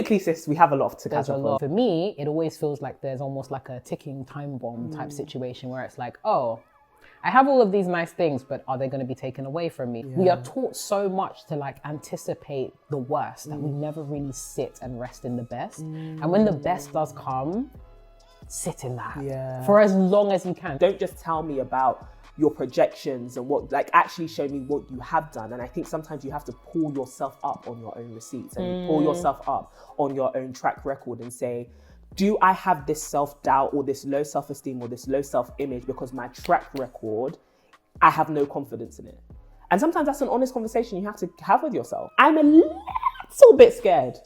Basically, sis, we have a lot to catch up on. For me, it always feels like there's almost like a ticking time bomb type situation where it's like, oh, I have all of these nice things, but are they going to be taken away from me? Yeah. We are taught so much to like anticipate the worst that we never really sit and rest in the best. And when the best does come, sit in that for as long as you can. Don't just tell me about your projections and what, like, actually show me what you have done. And I think sometimes you have to pull yourself up on your own receipts and pull yourself up on your own track record and say, do I have this self-doubt or this low self-esteem or this low self-image because my track record, I have no confidence in it? And sometimes that's an honest conversation you have to have with yourself. I'm a little bit scared.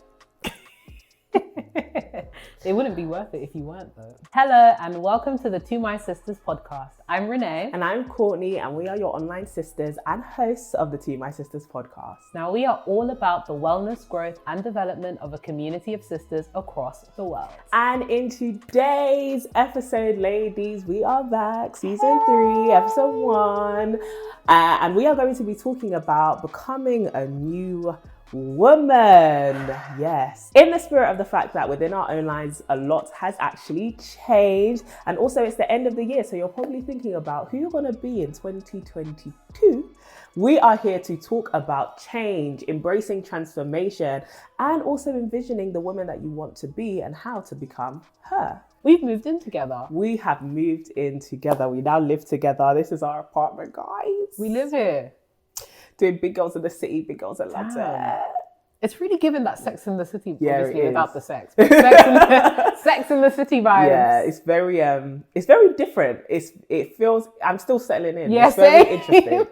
It wouldn't be worth it if you weren't, though. Hello and welcome to the To My Sisters podcast. I'm Renee. And I'm Courtney, and we are your online sisters and hosts of the To My Sisters podcast. Now, we are all about the wellness, growth and development of a community of sisters across the world. And in today's episode, ladies, we are back, season 3, episode 1. And we are going to be talking about becoming a new woman. Yes, in the spirit of the fact that within our own lives a lot has actually changed, and also it's the end of the year, so you're probably thinking about who you're going to be in 2022. We are here to talk about change, embracing transformation, and also envisioning the woman that you want to be and how to become her. We've moved in together. We have moved in together. We now live together. This is our apartment, guys. We live here. Doing Big Girls in the City, Big Girls in London. It's really given that Sex in the City, yeah, obviously without the sex. But sex in the City vibes. Yeah, it's very different. It feels, I'm still settling in. Yeah, it's very interesting.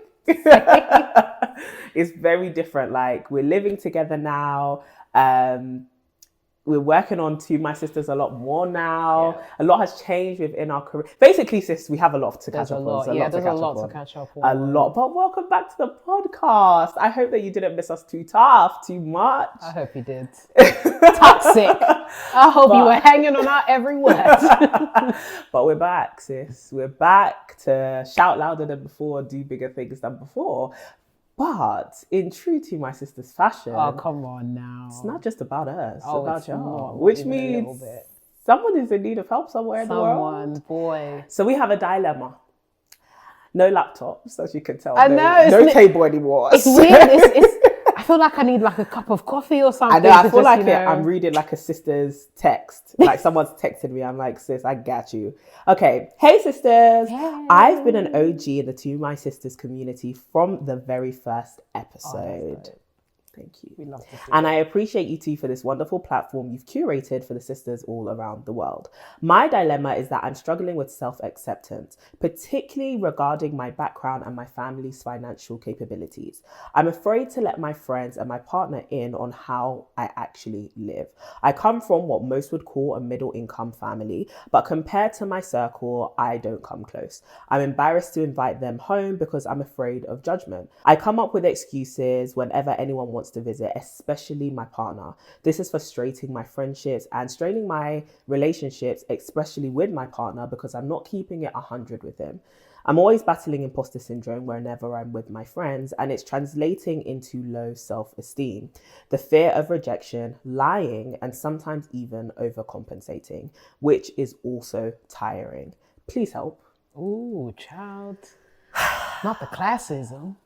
It's very different. Like, we're living together now. We're working on To My Sisters a lot more now. Yeah. A lot has changed within our career. Basically, sis, we have a lot to catch up on. There's a lot to catch up on. A lot. But welcome back to the podcast. I hope that you didn't miss us too tough, too much. I hope you did. Toxic. I hope you were hanging on our every word. But we're back, sis. We're back to shout louder than before, do bigger things than before. But in true To My Sisters fashion, oh, come on now. It's not just about us, it's about y'all. Not, which means someone is in need of help somewhere in the world. Someone, boy. So we have a dilemma. No laptops, as you can tell. I know. No table anymore. It's weird. I feel like I need like a cup of coffee or something. I know, I feel like I'm reading like a sister's text. Like someone's texted me. I'm like, sis, I got you. Okay. Hey, sisters. Hey. I've been an OG in the To My Sisters community from the very first episode. Oh, thank you. We love to see and I appreciate you two for this wonderful platform you've curated for the sisters all around the world. My dilemma is that I'm struggling with self-acceptance, particularly regarding my background and my family's financial capabilities. I'm afraid to let my friends and my partner in on how I actually live. I come from what most would call a middle income family, but compared to my circle, I don't come close. I'm embarrassed to invite them home because I'm afraid of judgment. I come up with excuses whenever anyone wants to visit, especially my partner. This is frustrating my friendships and straining my relationships, especially with my partner, because I'm not keeping it 100 with him. I'm always battling imposter syndrome whenever I'm with my friends, and it's translating into low self-esteem, the fear of rejection, lying, and sometimes even overcompensating, which is also tiring. Please help. Ooh, child. Not the classism.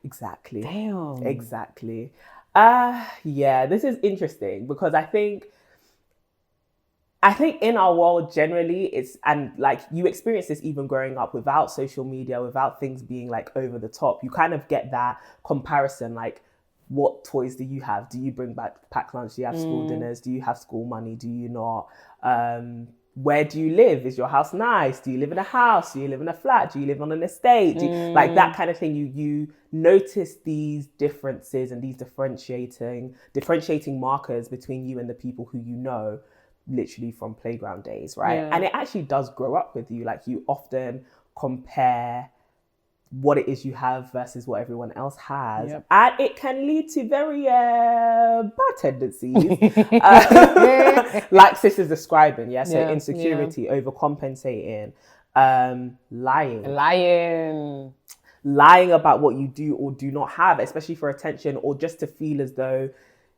Exactly. Damn. Exactly. Yeah, this is interesting because I think in our world generally and like you experience this even growing up without social media, without things being like over the top, you kind of get that comparison, like, what toys do you have? Do you bring back packed lunch? Do you have school dinners? Do you have school money? Do you not? Where do you live? Is your house nice? Do you live in a house? Do you live in a flat? Do you live on an estate? Like that kind of thing. You notice these differences and these differentiating markers between you and the people who you know, literally from playground days, right? Yeah. And it actually does grow up with you. Like, you often compare what it is you have versus what everyone else has. Yep. And it can lead to very bad tendencies. Like sis is describing, yeah? So insecurity, overcompensating, lying about what you do or do not have, especially for attention, or just to feel as though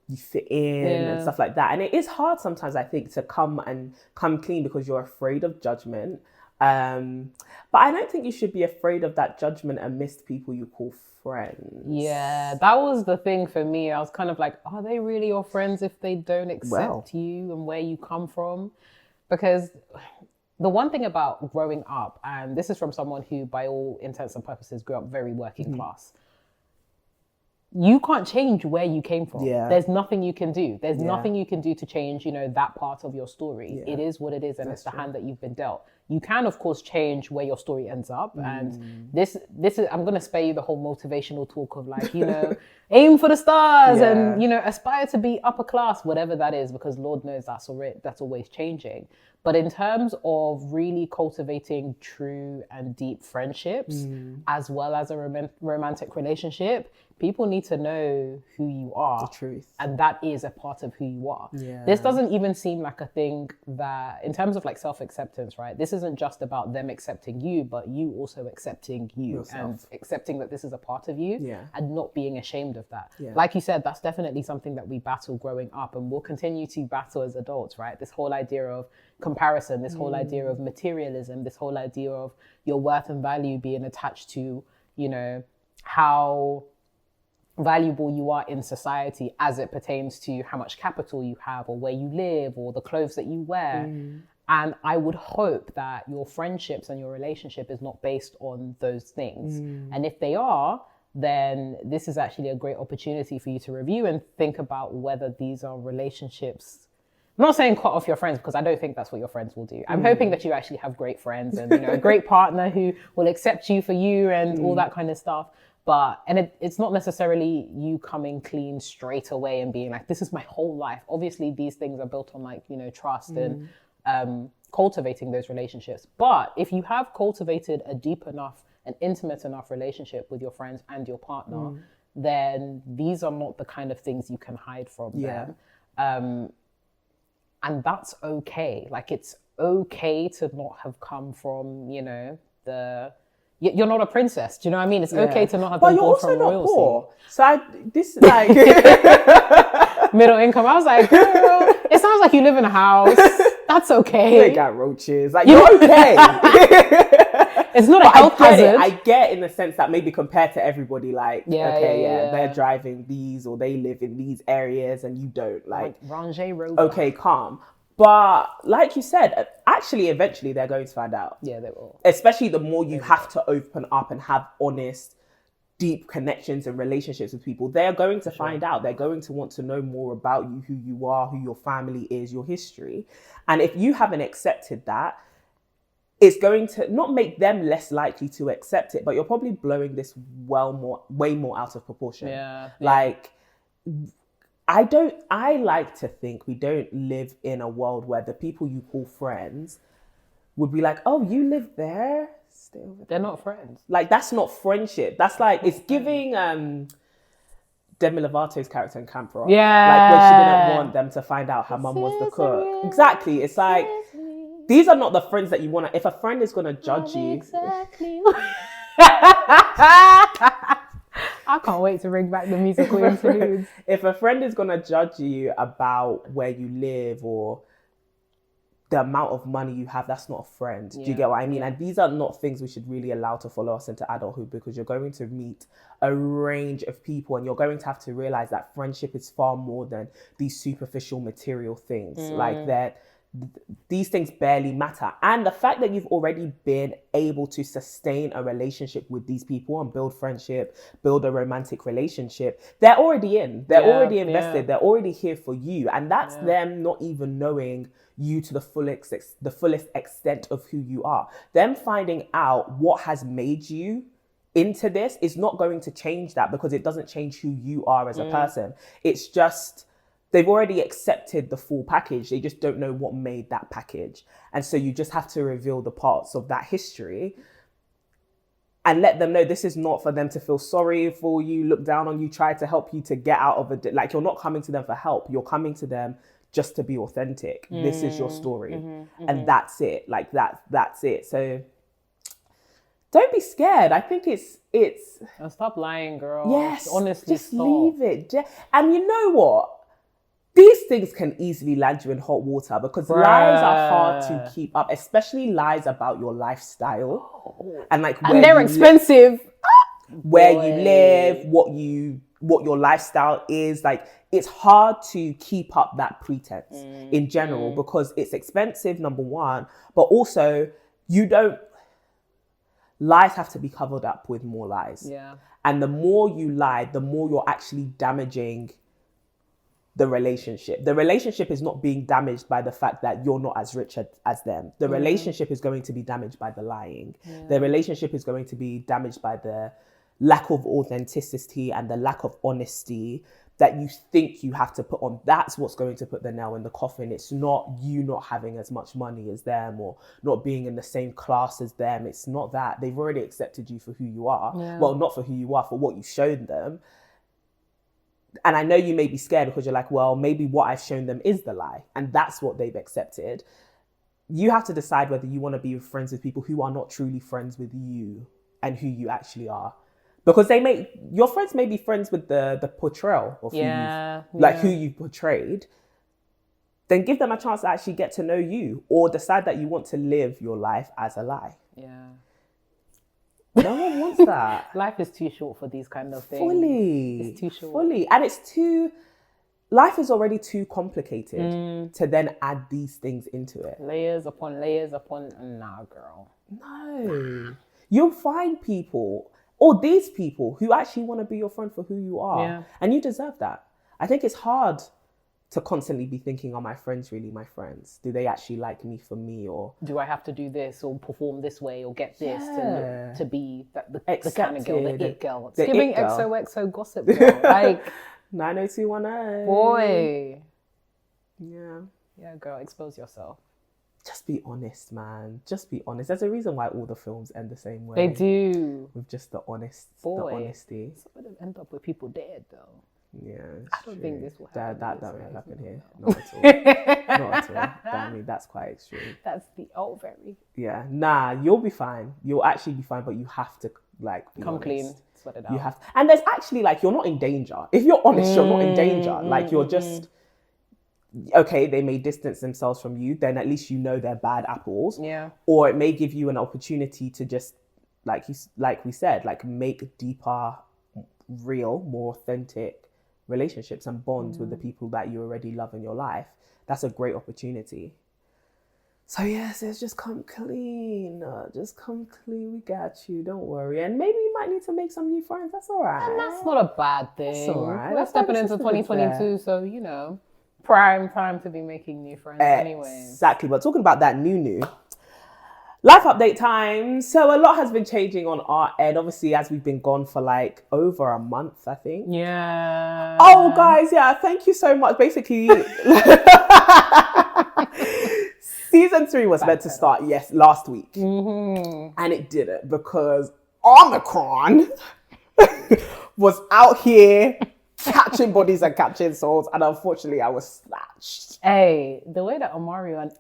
you fit in and stuff like that. And it is hard sometimes, I think, to come clean because you're afraid of judgment. But I don't think you should be afraid of that judgment amidst people you call friends. Yeah, that was the thing for me. I was kind of like, are they really your friends if they don't accept you and where you come from? Because the one thing about growing up, and this is from someone who, by all intents and purposes, grew up very working class, you can't change where you came from. There's nothing you can do. There's nothing you can do to change, that part of your story. It is what it is, and it's the hand that you've been dealt. You can, of course, change where your story ends up. And this is, I'm going to spare you the whole motivational talk of like, aim for the stars and, aspire to be upper class, whatever that is, because Lord knows that's always changing. But in terms of really cultivating true and deep friendships, as well as a romantic relationship, people need to know who you are. The truth. And that is a part of who you are. Yeah. This doesn't even seem like a thing that, in terms of like self-acceptance, right? This isn't just about them accepting you, but you also accepting you yourself. And accepting that this is a part of you and not being ashamed of that. Yeah. Like you said, that's definitely something that we battle growing up and we'll continue to battle as adults, right? This whole idea of comparison, this whole idea of materialism, this whole idea of your worth and value being attached to, how valuable you are in society as it pertains to how much capital you have or where you live or the clothes that you wear. And I would hope that your friendships and your relationship is not based on those things. And if they are, then this is actually a great opportunity for you to review and think about whether these are relationships. I'm not saying cut off your friends because I don't think that's what your friends will do. I'm hoping that you actually have great friends and a great partner who will accept you for you and all that kind of stuff. But, and it's not necessarily you coming clean straight away and being like, this is my whole life. Obviously, these things are built on like, trust and cultivating those relationships. But if you have cultivated a deep enough and intimate enough relationship with your friends and your partner, then these are not the kind of things you can hide from them. And that's okay. Like, it's okay to not have come from, you're not a princess. Do you know what I mean? It's okay to not have been born from royalty. But you're also not poor. So this is like... Middle income. I was like, girl, it sounds like you live in a house. That's okay. You got roaches. Like, you're okay. It's not a health hazard. I get in the sense that maybe compared to everybody, like, they're driving these or they live in these areas and you don't. Like Range Rover. Okay, calm. But like you said, actually, eventually they're going to find out. Yeah, they will. Especially the more you have to open up and have honest, deep connections and relationships with people, they're going to find out. They're going to want to know more about you, who you are, who your family is, your history. And if you haven't accepted that, it's going to not make them less likely to accept it, but you're probably blowing this way more out of proportion. Yeah. Like, I like to think we don't live in a world where the people you call friends would be like, oh, you live there? Stay over there. They're not friends. Like, that's not friendship. That's like, it's giving Demi Lovato's character in Camp Rock. Yeah. Like, when she didn't want them to find out her mum was the cook. Exactly. It's like, these are not the friends that you want to... If a friend is going to judge you... Exactly. I can't wait to bring back the musical interludes. If a friend is going to judge you about where you live or the amount of money you have, that's not a friend. Do you get what I mean? And these are not things we should really allow to follow us into adulthood, because you're going to meet a range of people and you're going to have to realize that friendship is far more than these superficial material things. Like that. These things barely matter. And the fact that you've already been able to sustain a relationship with these people and build friendship, build a romantic relationship, they're already in. They're already invested. They're already here for you. And that's them not even knowing you to the fullest extent of who you are. Them finding out what has made you into this is not going to change that, because it doesn't change who you are as a person. It's just... they've already accepted the full package. They just don't know what made that package. And so you just have to reveal the parts of that history and let them know this is not for them to feel sorry for you, look down on you, try to help you to get out of it. Like, you're not coming to them for help. You're coming to them just to be authentic. This is your story. And that's it. Like, that's it. So don't be scared. I think it's... stop lying, girl. Yes. Honestly, just leave it. And you know what? these things can easily land you in hot water because lies are hard to keep up, especially lies about your lifestyle and like and they're expensive. Where you live, what your lifestyle is. Like, it's hard to keep up that pretense in general because it's expensive, number one, but also lies have to be covered up with more lies. Yeah. And the more you lie, the more you're actually damaging the relationship. The relationship is not being damaged by the fact that you're not as rich as them. The relationship is going to be damaged by the lying. Yeah. The relationship is going to be damaged by the lack of authenticity and the lack of honesty that you think you have to put on. That's what's going to put the nail in the coffin. It's not you not having as much money as them or not being in the same class as them. It's not that. They've already accepted you for who you are. Yeah. Well, not for who you are, for what you've shown them. And I know you may be scared because you're like, well, maybe what I've shown them is the lie. And that's what they've accepted. You have to decide whether you want to be friends with people who are not truly friends with you and who you actually are. Because your friends may be friends with the portrayal of who you've portrayed. Then give them a chance to actually get to know you or decide that you want to live your life as a lie. Yeah. No one wants that. Life is too short for these kind of things. Fully. It's too short. Fully. And life is already too complicated to then add these things into it. Layers upon layers upon, nah, girl. No. You'll find people, or these people, who actually want to be your friend for who you are. Yeah. And you deserve that. I think it's hard to constantly be thinking, are my friends really my friends? Do they actually like me for me? Or do I have to do this or perform this way or get this to be the kind of girl, the it girl? It's giving XOXO gossip girl. Like 90210. Boy. Yeah. Yeah, girl, expose yourself. Just be honest, man. Just be honest. There's a reason why all the films end the same way. They do. With just the honesty. Some of them end up with people dead, though. Yeah, I don't think this will happen. That won't happen here. Not at all. Not at all. But I mean, that's quite extreme. That's the old very. Yeah. Nah, you'll be fine. You'll actually be fine, but you have to be come honest. Clean. Sweat it out. You have, and there's actually you're not in danger. If you're honest, you're not in danger. You're just okay. They may distance themselves from you. Then at least you know they're bad apples. Yeah. Or it may give you an opportunity to just like we said, make deeper, real, more authentic relationships and bonds with the people that you already love in your life. That's a great opportunity. So yes, it's just come clean. Just come clean. We got you. Don't worry. And maybe you might need to make some new friends. That's all right. And that's not a bad thing. That's all right. We're stepping into 2022, so prime time to be making new friends anyway. Exactly. But talking about that new life update time. So a lot has been changing on our end. Obviously, as we've been gone for over a month, I think. Yeah. Oh, guys, yeah. Thank you so much. Basically, season 3 was meant to start, last week. Mm-hmm. And it didn't because Omicron was out here catching bodies and catching souls, and unfortunately I was snatched. Hey, the way that Omicron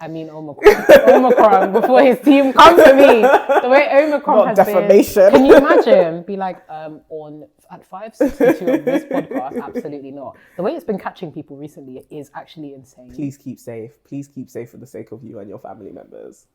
before his team comes to me, the way Omicron not has defamation. Been, can you imagine? Be like, at 562 of this podcast, absolutely not. The way it's been catching people recently is actually insane. Please keep safe. Please keep safe for the sake of you and your family members.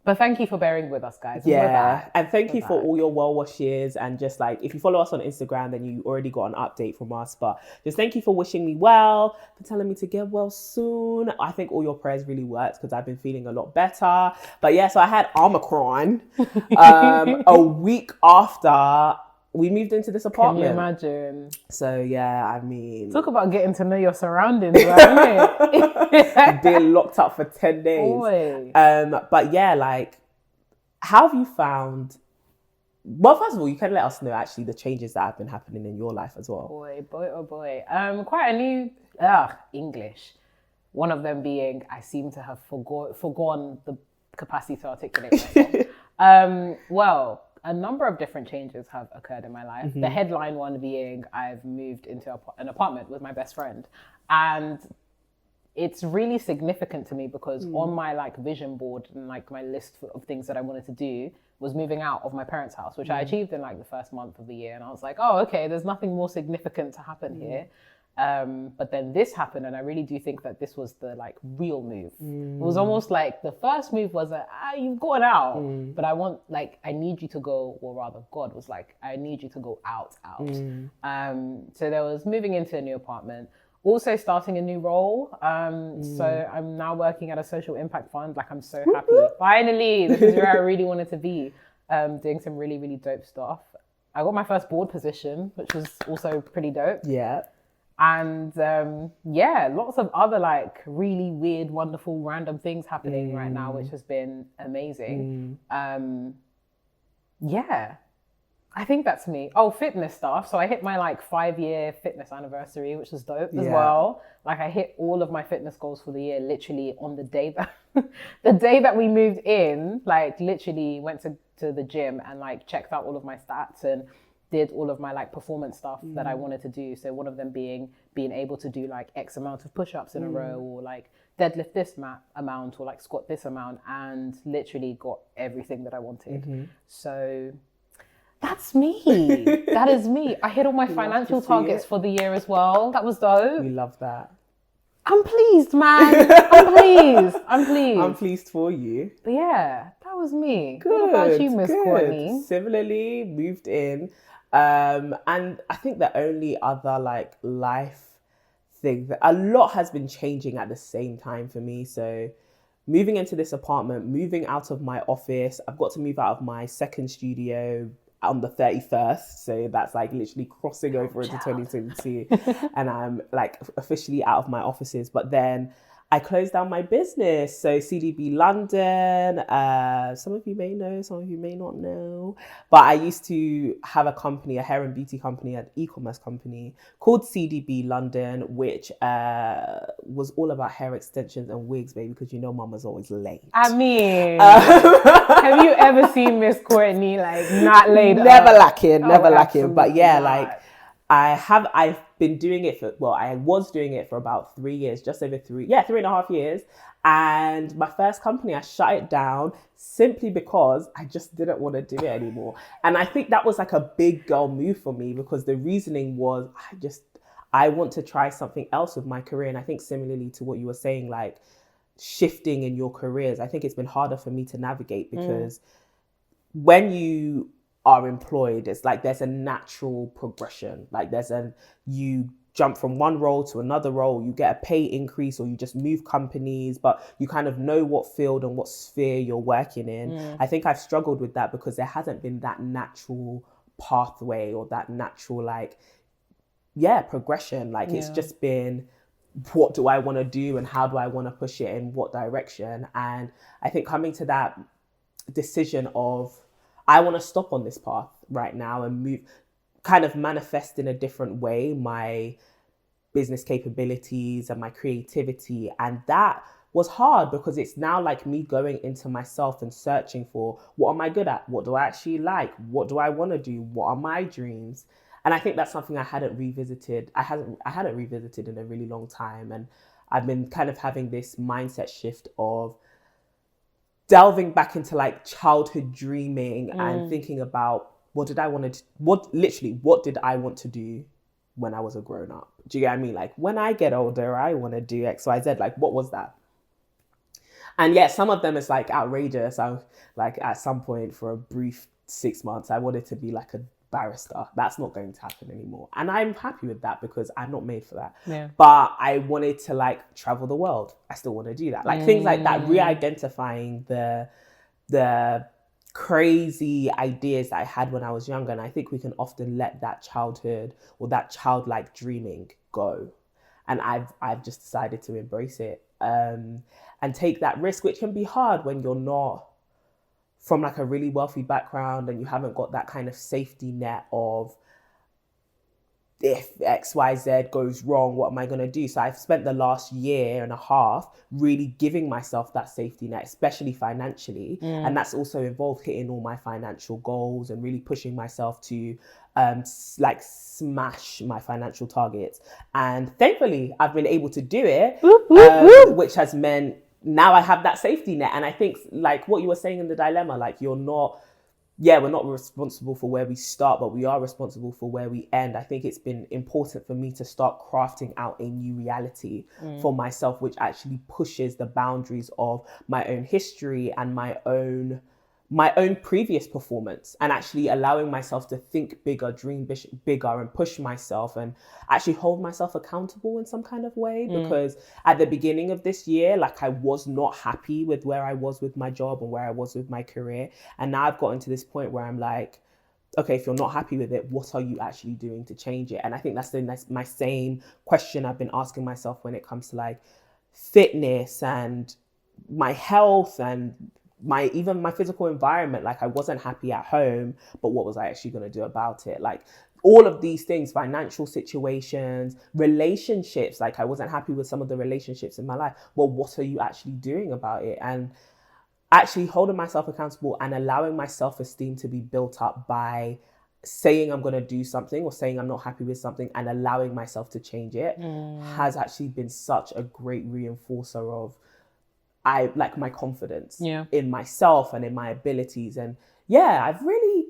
But thank you for bearing with us, guys. Yeah, and thank you for all your well wishes. And just if you follow us on Instagram, then you already got an update from us. But just thank you for wishing me well, for telling me to get well soon. I think all your prayers really worked because I've been feeling a lot better. But yeah, so I had Omicron a week after we moved into this apartment. Can you imagine? So yeah, I mean, talk about getting to know your surroundings, right? Being locked up for 10 days. Boy. But yeah, how have you found? Well, first of all, you can let us know actually the changes that have been happening in your life as well. Boy, oh boy. Quite a new English. One of them being I seem to have forgone the capacity to articulate myself. Well, a number of different changes have occurred in my life. Mm-hmm. The headline one being I've moved into an apartment with my best friend. And it's really significant to me because on my vision board and my list of things that I wanted to do was moving out of my parents' house, which I achieved in the first month of the year. And I was like, oh, okay, there's nothing more significant to happen here. But then this happened, and I really do think that this was the like real move. It was almost like the first move was you've gone out, but I need you to go, or rather God was like, I need you to go out. So there was moving into a new apartment, also starting a new role. So I'm now working at a social impact fund. Like, I'm so happy. Finally, this is where I really wanted to be, doing some really, really dope stuff. I got my first board position, which was also pretty dope. Yeah. And lots of other like really weird, wonderful, random things happening right now, which has been amazing. I think that's me. Oh, fitness stuff. So I hit my like 5-year fitness anniversary, which was dope as well. Like, I hit all of my fitness goals for the year literally on the day that we moved in. Like, literally went to the gym and like checked out all of my stats and did all of my like performance stuff that I wanted to do. So one of them being able to do like X amount of push-ups in a row, or like deadlift this amount, or like squat this amount, and literally got everything that I wanted. So that's me. That is me. I hit all my financial targets for the year as well. That was dope. We love that. I'm pleased, man. I'm pleased. I'm pleased for you. But yeah, that was me. Good. What about you, Miss Courtney? Similarly, moved in. And I think the only other like life thing, that a lot has been changing at the same time for me. So moving into this apartment, moving out of my office, I've got to move out of my second studio on the 31st. So that's like literally crossing over into 2022. And I'm like officially out of my offices. But then I closed down my business. So CDB London, some of you may know, some of you may not know, but I used to have a company, a hair and beauty company, an e-commerce company called CDB London, which was all about hair extensions and wigs, baby, because you know mama's always late. I mean, have you ever seen Miss Courtney like not late? Never lacking. But yeah, not. like I've been doing it I was doing it for about 3 years, just over 3.5 years. And my first company, I shut it down simply because I just didn't want to do it anymore. And I think that was like a big girl move for me, because the reasoning was I want to try something else with my career. And I think similarly to what you were saying, like shifting in your careers, I think it's been harder for me to navigate, because when you are employed, it's like there's a natural progression. Like you jump from one role to another role, you get a pay increase, or you just move companies, but you kind of know what field and what sphere you're working in. I think I've struggled with that because there hasn't been that natural pathway or that natural progression. Like it's just been, what do I want to do and how do I want to push it in what direction? And I think coming to that decision of, I want to stop on this path right now and move, kind of manifest in a different way my business capabilities and my creativity. And that was hard, because it's now like me going into myself and searching for, what am I good at? What do I actually like? What do I want to do? What are my dreams? And I think that's something I hadn't revisited. I hadn't revisited in a really long time. And I've been kind of having this mindset shift of delving back into like childhood dreaming and thinking about, what did I want to do when I was a grown up? Do you get what I mean? Like, when I get older, I want to do X, Y, Z. Like, what was that? And yeah, some of them is like outrageous. I was like, at some point for a brief 6 months, I wanted to be like a barrister. That's not going to happen anymore. And I'm happy with that, because I'm not made for that. Yeah. But I wanted to like travel the world. I still want to do that. Like things like that, re-identifying the crazy ideas that I had when I was younger. And I think we can often let that childhood or that childlike dreaming go. And I've just decided to embrace it and take that risk, which can be hard when you're not from like a really wealthy background and you haven't got that kind of safety net of, if XYZ goes wrong, what am I going to do? So I've spent the last 1.5 years really giving myself that safety net, especially financially. And that's also involved hitting all my financial goals and really pushing myself to like smash my financial targets. And thankfully, I've been able to do it, which has meant now I have that safety net. And I think like what you were saying in the dilemma, like you're not yeah, we're not responsible for where we start, but we are responsible for where we end. I think it's been important for me to start crafting out a new reality for myself, which actually pushes the boundaries of my own history and my own previous performance, and actually allowing myself to think bigger, dream bigger, and push myself and actually hold myself accountable in some kind of way. Because at the beginning of this year, like, I was not happy with where I was with my job and where I was with my career. And now I've gotten to this point where I'm like, okay, if you're not happy with it, what are you actually doing to change it? And I think that's my same question I've been asking myself when it comes to like fitness and my health and even my physical environment. Like, I wasn't happy at home, but what was I actually going to do about it? Like, all of these things, financial situations, relationships, like I wasn't happy with some of the relationships in my life. Well, what are you actually doing about it? And actually holding myself accountable and allowing my self-esteem to be built up by saying I'm going to do something or saying I'm not happy with something and allowing myself to change it has actually been such a great reinforcer of my confidence in myself and in my abilities. And yeah, I've really,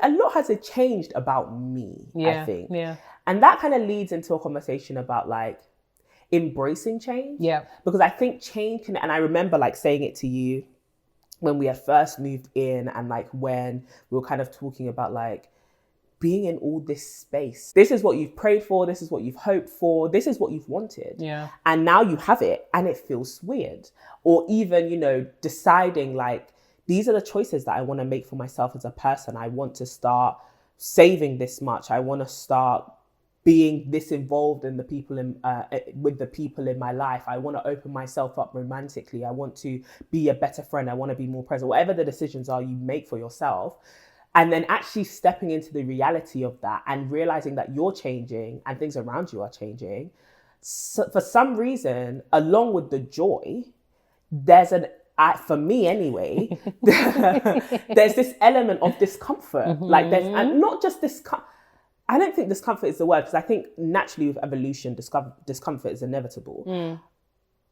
a lot has changed about me, I think. Yeah. And that kind of leads into a conversation about like embracing change. Yeah. Because I think change and I remember like saying it to you when we had first moved in, and like when we were kind of talking about like being in all this space. This is what you've prayed for. This is what you've hoped for. This is what you've wanted. Yeah. And now you have it and it feels weird. Or even, deciding like, these are the choices that I want to make for myself as a person. I want to start saving this much. I want to start being this involved in with the people in my life. I want to open myself up romantically. I want to be a better friend. I want to be more present. Whatever the decisions are you make for yourself, and then actually stepping into the reality of that and realizing that you're changing and things around you are changing. So for some reason, along with the joy, there's for me anyway, there's this element of discomfort. Like and not just discomfort. I don't think discomfort is the word, because I think naturally with evolution, discomfort is inevitable.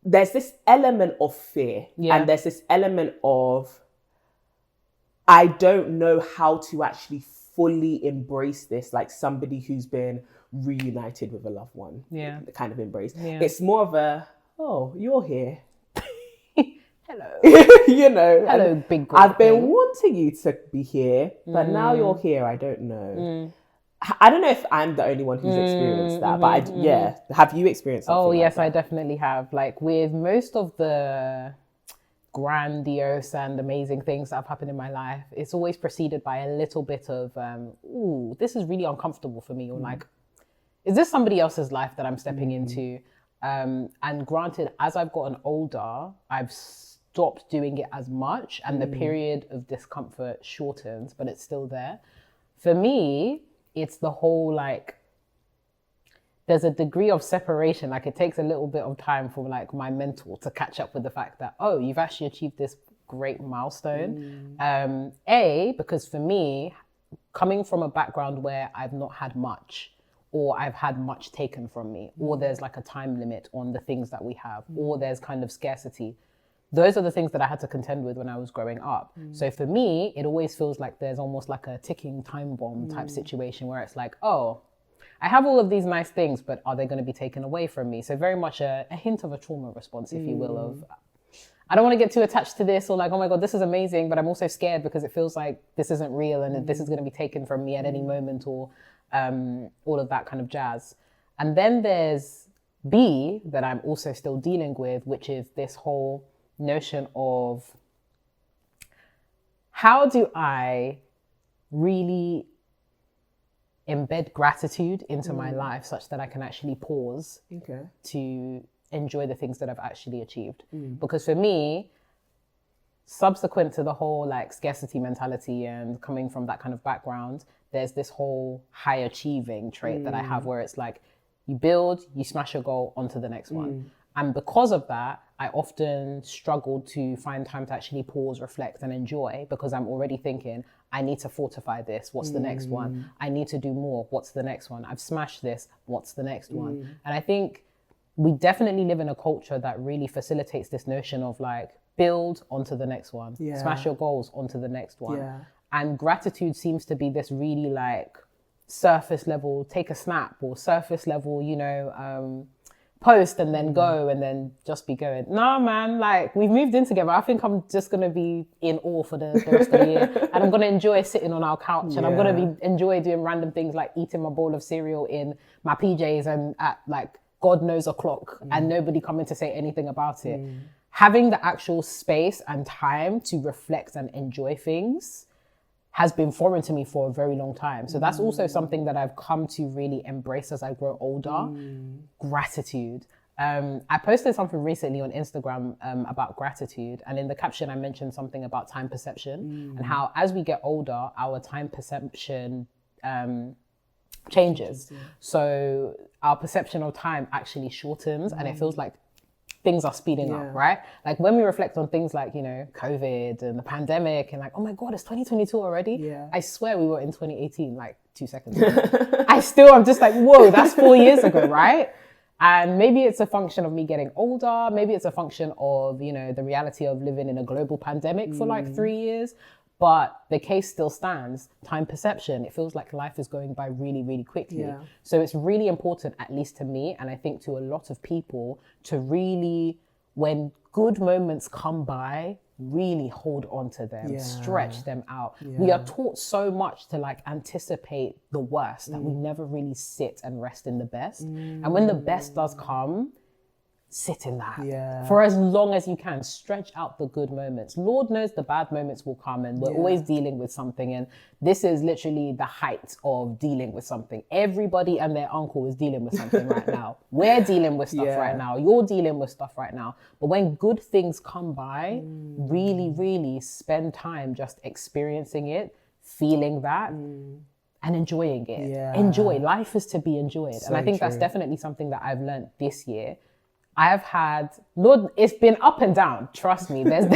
There's this element of fear, and there's this element of, I don't know how to actually fully embrace this, like somebody who's been reunited with a loved one. Yeah. Kind of embrace. Yeah. It's more of a, oh, you're here. Hello. Hello, big girl. I've been wanting you to be here, but now you're here. I don't know. I don't know if I'm the only one who's experienced that, but have you experienced something? Oh, yes, like that? I definitely have. Like with most of the grandiose and amazing things that have happened in my life, it's always preceded by a little bit of, ooh, this is really uncomfortable for me. Or like, is this somebody else's life that I'm stepping into? And granted, as I've gotten older, I've stopped doing it as much, and the period of discomfort shortens, but it's still there. For me, it's the whole like, there's a degree of separation. Like it takes a little bit of time for like my mental to catch up with the fact that, oh, you've actually achieved this great milestone. Because for me, coming from a background where I've not had much, or I've had much taken from me, or there's like a time limit on the things that we have, or there's kind of scarcity. Those are the things that I had to contend with when I was growing up. So for me, it always feels like there's almost like a ticking time bomb type situation where it's like, oh, I have all of these nice things, but are they going to be taken away from me? So very much a hint of a trauma response, if you will, of, I don't want to get too attached to this, or like, oh my God, this is amazing, but I'm also scared because it feels like this isn't real and this is going to be taken from me at any moment, or all of that kind of jazz. And then there's B that I'm also still dealing with, which is this whole notion of, how do I really embed gratitude into my life such that I can actually pause to enjoy the things that I've actually achieved? Because for me, subsequent to the whole like scarcity mentality and coming from that kind of background, there's this whole high achieving trait that I have, where it's like, you build, you smash your goal, onto the next one. And because of that, I often struggled to find time to actually pause, reflect, and enjoy, because I'm already thinking, I need to fortify this. What's the next one? I need to do more. What's the next one? I've smashed this. What's the next one? And I think we definitely live in a culture that really facilitates this notion of like, build onto the next one, smash your goals onto the next one. And gratitude seems to be this really like surface level, take a snap, or surface level, post and then go and then just be going. No, man, like we've moved in together. I think I'm just going to be in awe for the rest of the year. And I'm going to enjoy sitting on our couch and I'm going to enjoy doing random things like eating my bowl of cereal in my PJs and at like God knows o'clock and nobody coming to say anything about it. Having the actual space and time to reflect and enjoy things has been foreign to me for a very long time. So that's also something that I've come to really embrace as I grow older. Gratitude. I posted something recently on Instagram about gratitude. And in the caption, I mentioned something about time perception and how as we get older, our time perception changes. So our perception of time actually shortens and it feels like things are speeding up, right? Like when we reflect on things like, COVID and the pandemic and like, oh my God, it's 2022 already. Yeah. I swear we were in 2018, like 2 seconds ago. I'm just like, whoa, that's 4 years ago, right? And maybe it's a function of me getting older. Maybe it's a function of, the reality of living in a global pandemic for like 3 years. But the case still stands. Time perception, it feels like life is going by really, really quickly. Yeah. So it's really important, at least to me, and I think to a lot of people, to really, when good moments come by, really hold on to them, stretch them out. Yeah. We are taught so much to like anticipate the worst that we never really sit and rest in the best. And when the best does come, sit in that for as long as you can. Stretch out the good moments. Lord knows the bad moments will come and we're always dealing with something. And this is literally the height of dealing with something. Everybody and their uncle is dealing with something right now. We're dealing with stuff right now. You're dealing with stuff right now. But when good things come by, really, really spend time just experiencing it, feeling that, and enjoying it. Yeah. Enjoy. Life is to be enjoyed. So and I think that's definitely something that I've learned this year. I've had, Lord, it's been up and down. Trust me, there's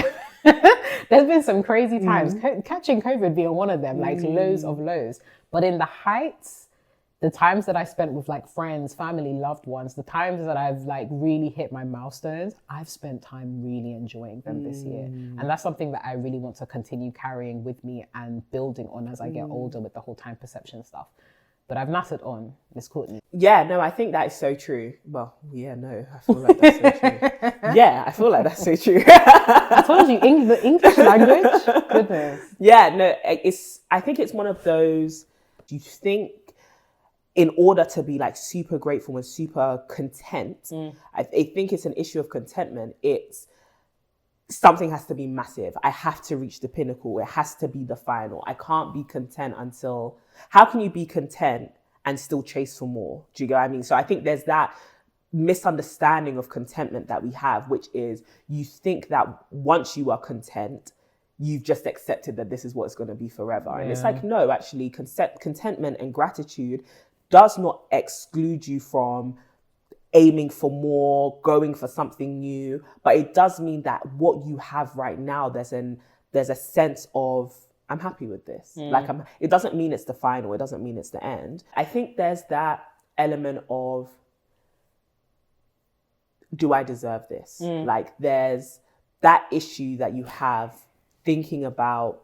been some crazy times. Catching COVID being one of them, like lows of lows. But in the heights, the times that I spent with like friends, family, loved ones, the times that I've like really hit my milestones, I've spent time really enjoying them this year. And that's something that I really want to continue carrying with me and building on as I get older with the whole time perception stuff. But I've nattered on, Miss Courtney. Yeah, no, I think that is so true. Well, I feel like that's so true. I feel like that's so true. I told you, the English language, goodness. Yeah, no, I think it's one of those, you think in order to be like super grateful and super content, I think it's an issue of contentment. It's something has to be massive. I have to reach the pinnacle. It has to be the final. I can't be content until... How can you be content and still chase for more? Do you get what I mean? So I think there's that misunderstanding of contentment that we have, which is you think that once you are content, you've just accepted that this is what it's going to be forever. Yeah. And it's like, no, actually, contentment and gratitude does not exclude you from aiming for more, going for something new, but it does mean that what you have right now, there's a sense of, I'm happy with this. Like it doesn't mean it's the final. It doesn't mean it's the end. I think there's that element of, do I deserve this? Like there's that issue that you have thinking about,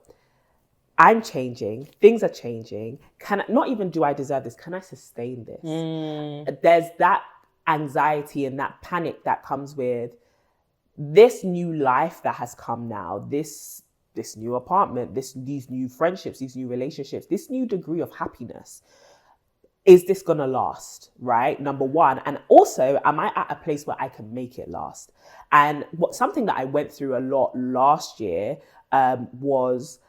I'm changing, things are changing. Not even do I deserve this? Can I sustain this? There's that anxiety and that panic that comes with this new life that has come now, this new apartment, these new friendships, these new relationships, this new degree of happiness. Is this gonna last, right? Number one. And also, am I at a place where I can make it last? And something that I went through a lot last year was,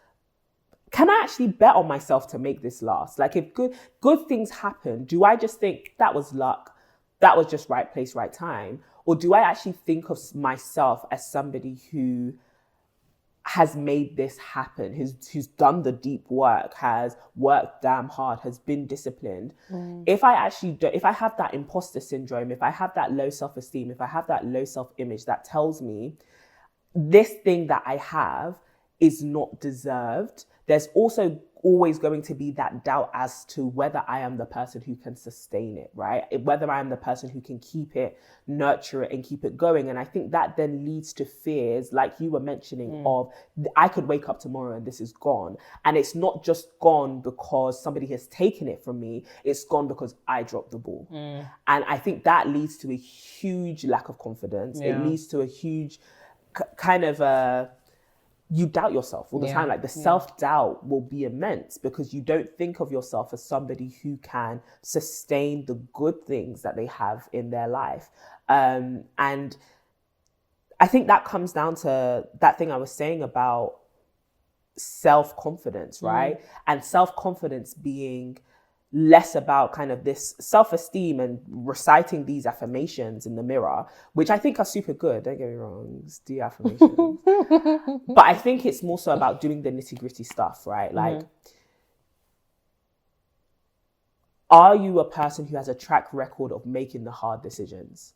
can I actually bet on myself to make this last? Like if good things happen, do I just think that was luck? That was just right place, right time? Or do I actually think of myself as somebody who has made this happen, who's done the deep work, has worked damn hard, has been disciplined? If I have that imposter syndrome, if I have that low self-esteem, if I have that low self-image that tells me this thing that I have is not deserved, there's also always going to be that doubt as to whether I am the person who can sustain it, right? Whether I am the person who can keep it, nurture it, and keep it going. And I think that then leads to fears, like you were mentioning, of I could wake up tomorrow and this is gone. And it's not just gone because somebody has taken it from me. It's gone because I dropped the ball. And I think that leads to a huge lack of confidence. It leads to a huge kind of you doubt yourself all the time. Like the self-doubt will be immense because you don't think of yourself as somebody who can sustain the good things that they have in their life. And I think that comes down to that thing I was saying about self-confidence, right? And self-confidence being less about kind of this self-esteem and reciting these affirmations in the mirror, which I think are super good. Don't get me wrong, it's the affirmations. But I think it's more so about doing the nitty-gritty stuff, right? Like, are you a person who has a track record of making the hard decisions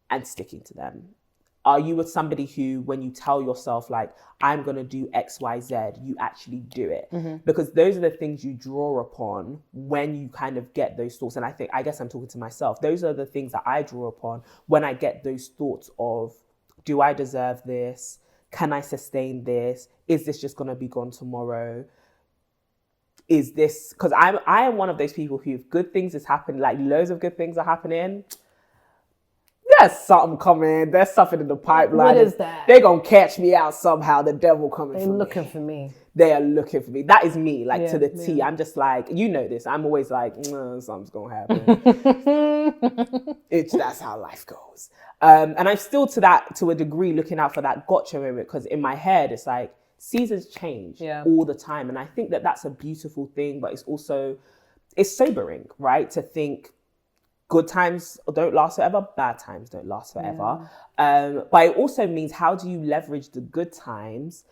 and sticking to them? Are you with somebody who, when you tell yourself, like, I'm going to do X, Y, Z, you actually do it? Because those are the things you draw upon when you kind of get those thoughts. And I guess I'm talking to myself. Those are the things that I draw upon when I get those thoughts of, do I deserve this? Can I sustain this? Is this just going to be gone tomorrow? Is this, because I am one of those people who, if good things is happening, like loads of good things are happening, there's something coming. There's something in the pipeline. What is that? They're going to catch me out somehow. The devil coming for me. They're looking for me. They are looking for me. That is me, like to the T. I'm just like, you know this. I'm always like, something's going to happen. That's how life goes. And I'm still to a degree looking out for that gotcha moment, because in my head, it's like seasons change all the time. And I think that that's a beautiful thing, but it's sobering, right? To think, good times don't last forever, bad times don't last forever. But it also means, how do you leverage the good times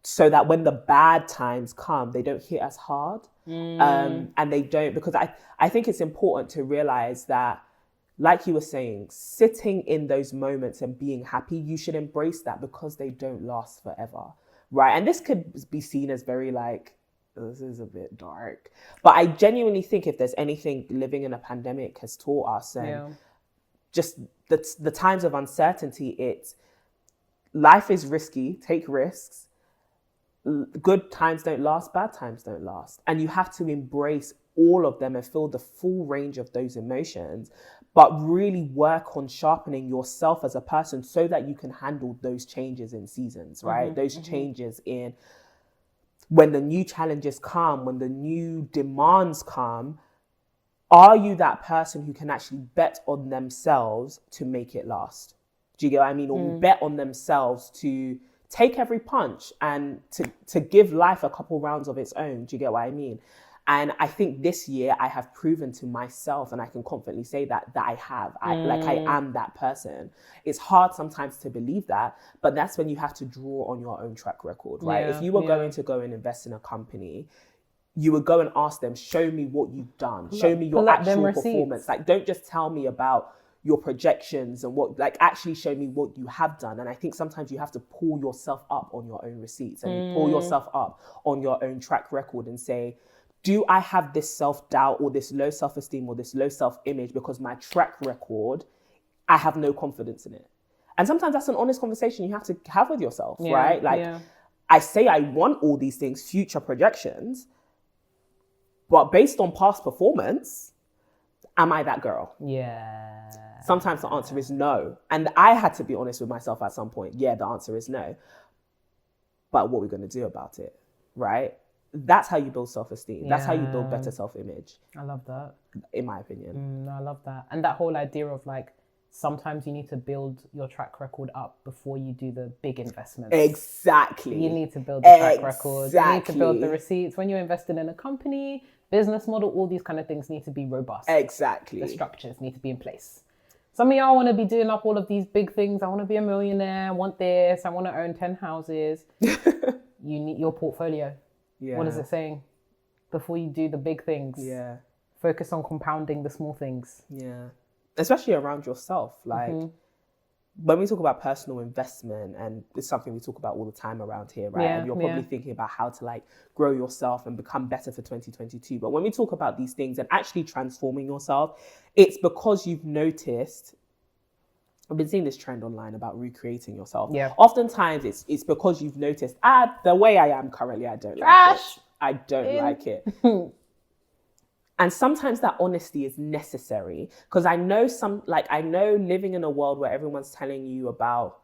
so that when the bad times come, they don't hit as hard? And they don't, because I think it's important to realize that, like you were saying, sitting in those moments and being happy, you should embrace that because they don't last forever, right? And this could be seen as very like, this is a bit dark, but I genuinely think if there's anything living in a pandemic has taught us, and just the times of uncertainty, life is risky, take risks. Good times don't last, bad times don't last. And you have to embrace all of them and feel the full range of those emotions, but really work on sharpening yourself as a person so that you can handle those changes in seasons, right? Those changes in when the new challenges come, when the new demands come. Are you that person who can actually bet on themselves to make it last? Do you get what I mean? Or bet on themselves to take every punch and to give life a couple rounds of its own. Do you get what I mean? And I think this year I have proven to myself, and I can confidently say that I have. I am that person. It's hard sometimes to believe that, but that's when you have to draw on your own track record, right? If you were going to go and invest in a company, you would go and ask them, show me what you've done. Show me your actual performance. Like, don't just tell me about your projections and what, like, actually show me what you have done. And I think sometimes you have to pull yourself up on your own receipts, and you pull yourself up on your own track record and say, do I have this self-doubt or this low self-esteem or this low self-image because my track record, I have no confidence in it? And sometimes that's an honest conversation you have to have with yourself, right? Like, I say I want all these things, future projections, but based on past performance, am I that girl? Sometimes the answer is no. And I had to be honest with myself at some point. The answer is no. But what are we going to do about it, right? That's how you build self-esteem. That's how you build better self-image. I love that. In my opinion. I love that. And that whole idea of like, sometimes you need to build your track record up before you do the big investments. Exactly. You need to build the track record. You need to build the receipts. When you're investing in a company, business model, all these kind of things need to be robust. Exactly. The structures need to be in place. Some of y'all want to be doing up all of these big things. I want to be a millionaire. I want this. I want to own 10 houses. You need your portfolio. What is it saying? Before you do the big things, focus on compounding the small things. Especially around yourself. Like, when we talk about personal investment, and it's something we talk about all the time around here, right? And you're probably thinking about how to like grow yourself and become better for 2022. But when we talk about these things and actually transforming yourself, it's because you've noticed. I've been seeing this trend online about recreating yourself. Yeah. Oftentimes it's because you've noticed, the way I am currently, I don't like it. I don't like it. And sometimes that honesty is necessary, because I know living in a world where everyone's telling you about,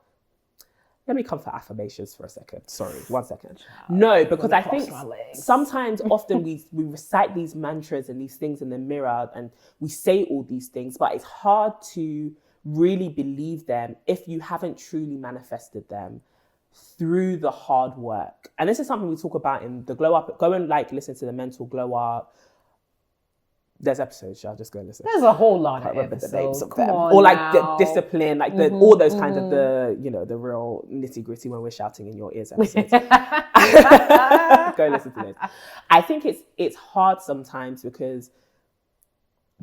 let me come for affirmations for a second. Sorry, 1 second. No, because I think sometimes often we recite these mantras and these things in the mirror and we say all these things, but it's hard to really believe them if you haven't truly manifested them through the hard work. And this is something we talk about in the Glow Up. Go and like listen to the Mental Glow Up. There's episodes, I'll just go and listen. There's a whole lot of remember episodes. the names of them. Or like the discipline, like all those kinds of the real nitty gritty when we're shouting in your ears episodes. Go listen to those. I think it's hard sometimes because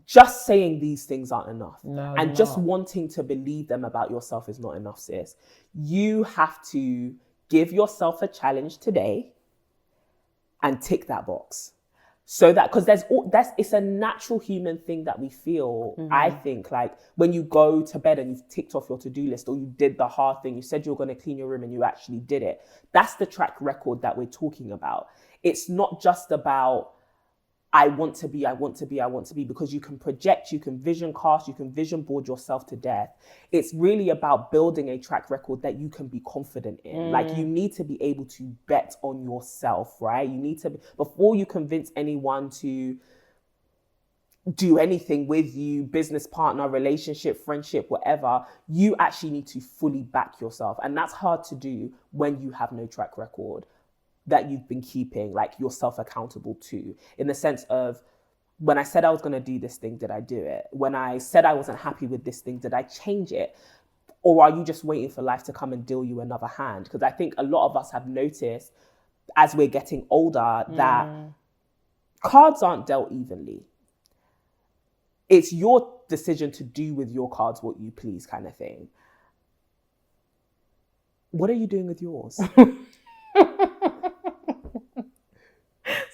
just saying these things aren't enough. No, and just wanting to believe them about yourself is not enough, sis. You have to give yourself a challenge today and tick that box. So that, because it's a natural human thing that we feel. I think, like when you go to bed and you've ticked off your to-do list, or you did the hard thing, you said you were going to clean your room and you actually did it. That's the track record that we're talking about. It's not just about, I want to be, because you can project, you can vision cast, you can vision board yourself to death. It's really about building a track record that you can be confident in. Like you need to be able to bet on yourself, right? You need to, before you convince anyone to do anything with you, business partner, relationship, friendship, whatever, you actually need to fully back yourself. And that's hard to do when you have no track record that you've been keeping like yourself accountable to, in the sense of, when I said I was going to do this thing, did I do it? When I said I wasn't happy with this thing, did I change it? Or are you just waiting for life to come and deal you another hand? Because I think a lot of us have noticed as we're getting older that cards aren't dealt evenly. It's your decision to do with your cards what you please, kind of thing. What are you doing with yours?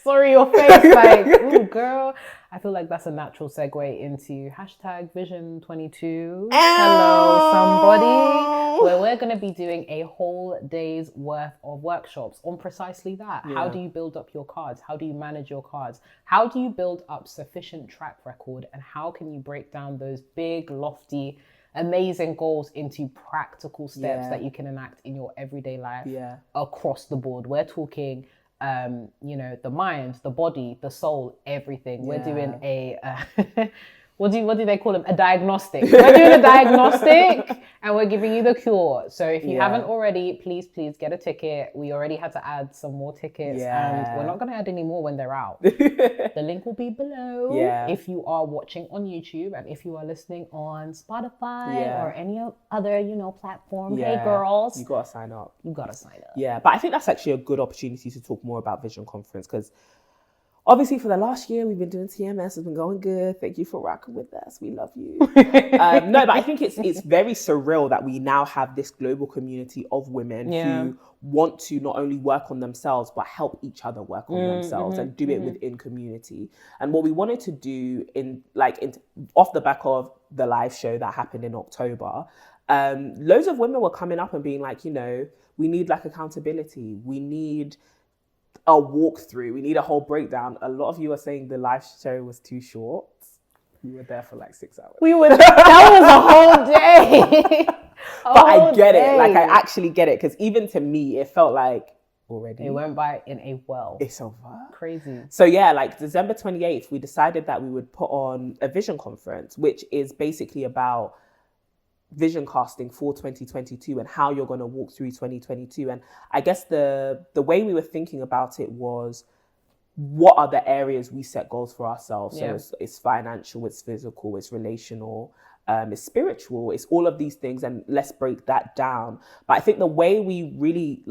Sorry, your face, like, ooh, girl. I feel like that's a natural segue into #Vision22. Hello, somebody. Where we're going to be doing a whole day's worth of workshops on precisely that. Yeah. How do you build up your cards? How do you manage your cards? How do you build up sufficient track record? And how can you break down those big, lofty, amazing goals into practical steps that you can enact in your everyday life across the board? We're talking the mind, the body, the soul, everything. We're doing a what do they call them? A diagnostic. We're doing a diagnostic and we're giving you the cure. So if you haven't already, please get a ticket. We already had to add some more tickets and we're not going to add any more when they're out. The link will be below if you are watching on YouTube, and if you are listening on Spotify or any other, platform. Hey girls. You got to sign up. Yeah. But I think that's actually a good opportunity to talk more about Vision Conference, because obviously, for the last year, we've been doing TMS. It's been going good. Thank you for rocking with us. We love you. No, but I think it's very surreal that we now have this global community of women who want to not only work on themselves, but help each other work on themselves and do it within community. And what we wanted to do off the back of the live show that happened in October, loads of women were coming up and being like, we need like accountability. We need a walkthrough. We need a whole breakdown. A lot of you are saying the live show was too short. We were there for like 6 hours. That was a whole day. But I get it. Like, I actually get it. Because even to me, it felt like already. It went by in a well. It's over. Crazy. So yeah, like December 28th, we decided that we would put on a vision conference, which is basically about vision casting for 2022 and how you're going to walk through 2022. And I guess the way we were thinking about it was, what are the areas we set goals for ourselves? So it's financial, it's physical, it's relational, it's spiritual, it's all of these things, and let's break that down. But I think the way we really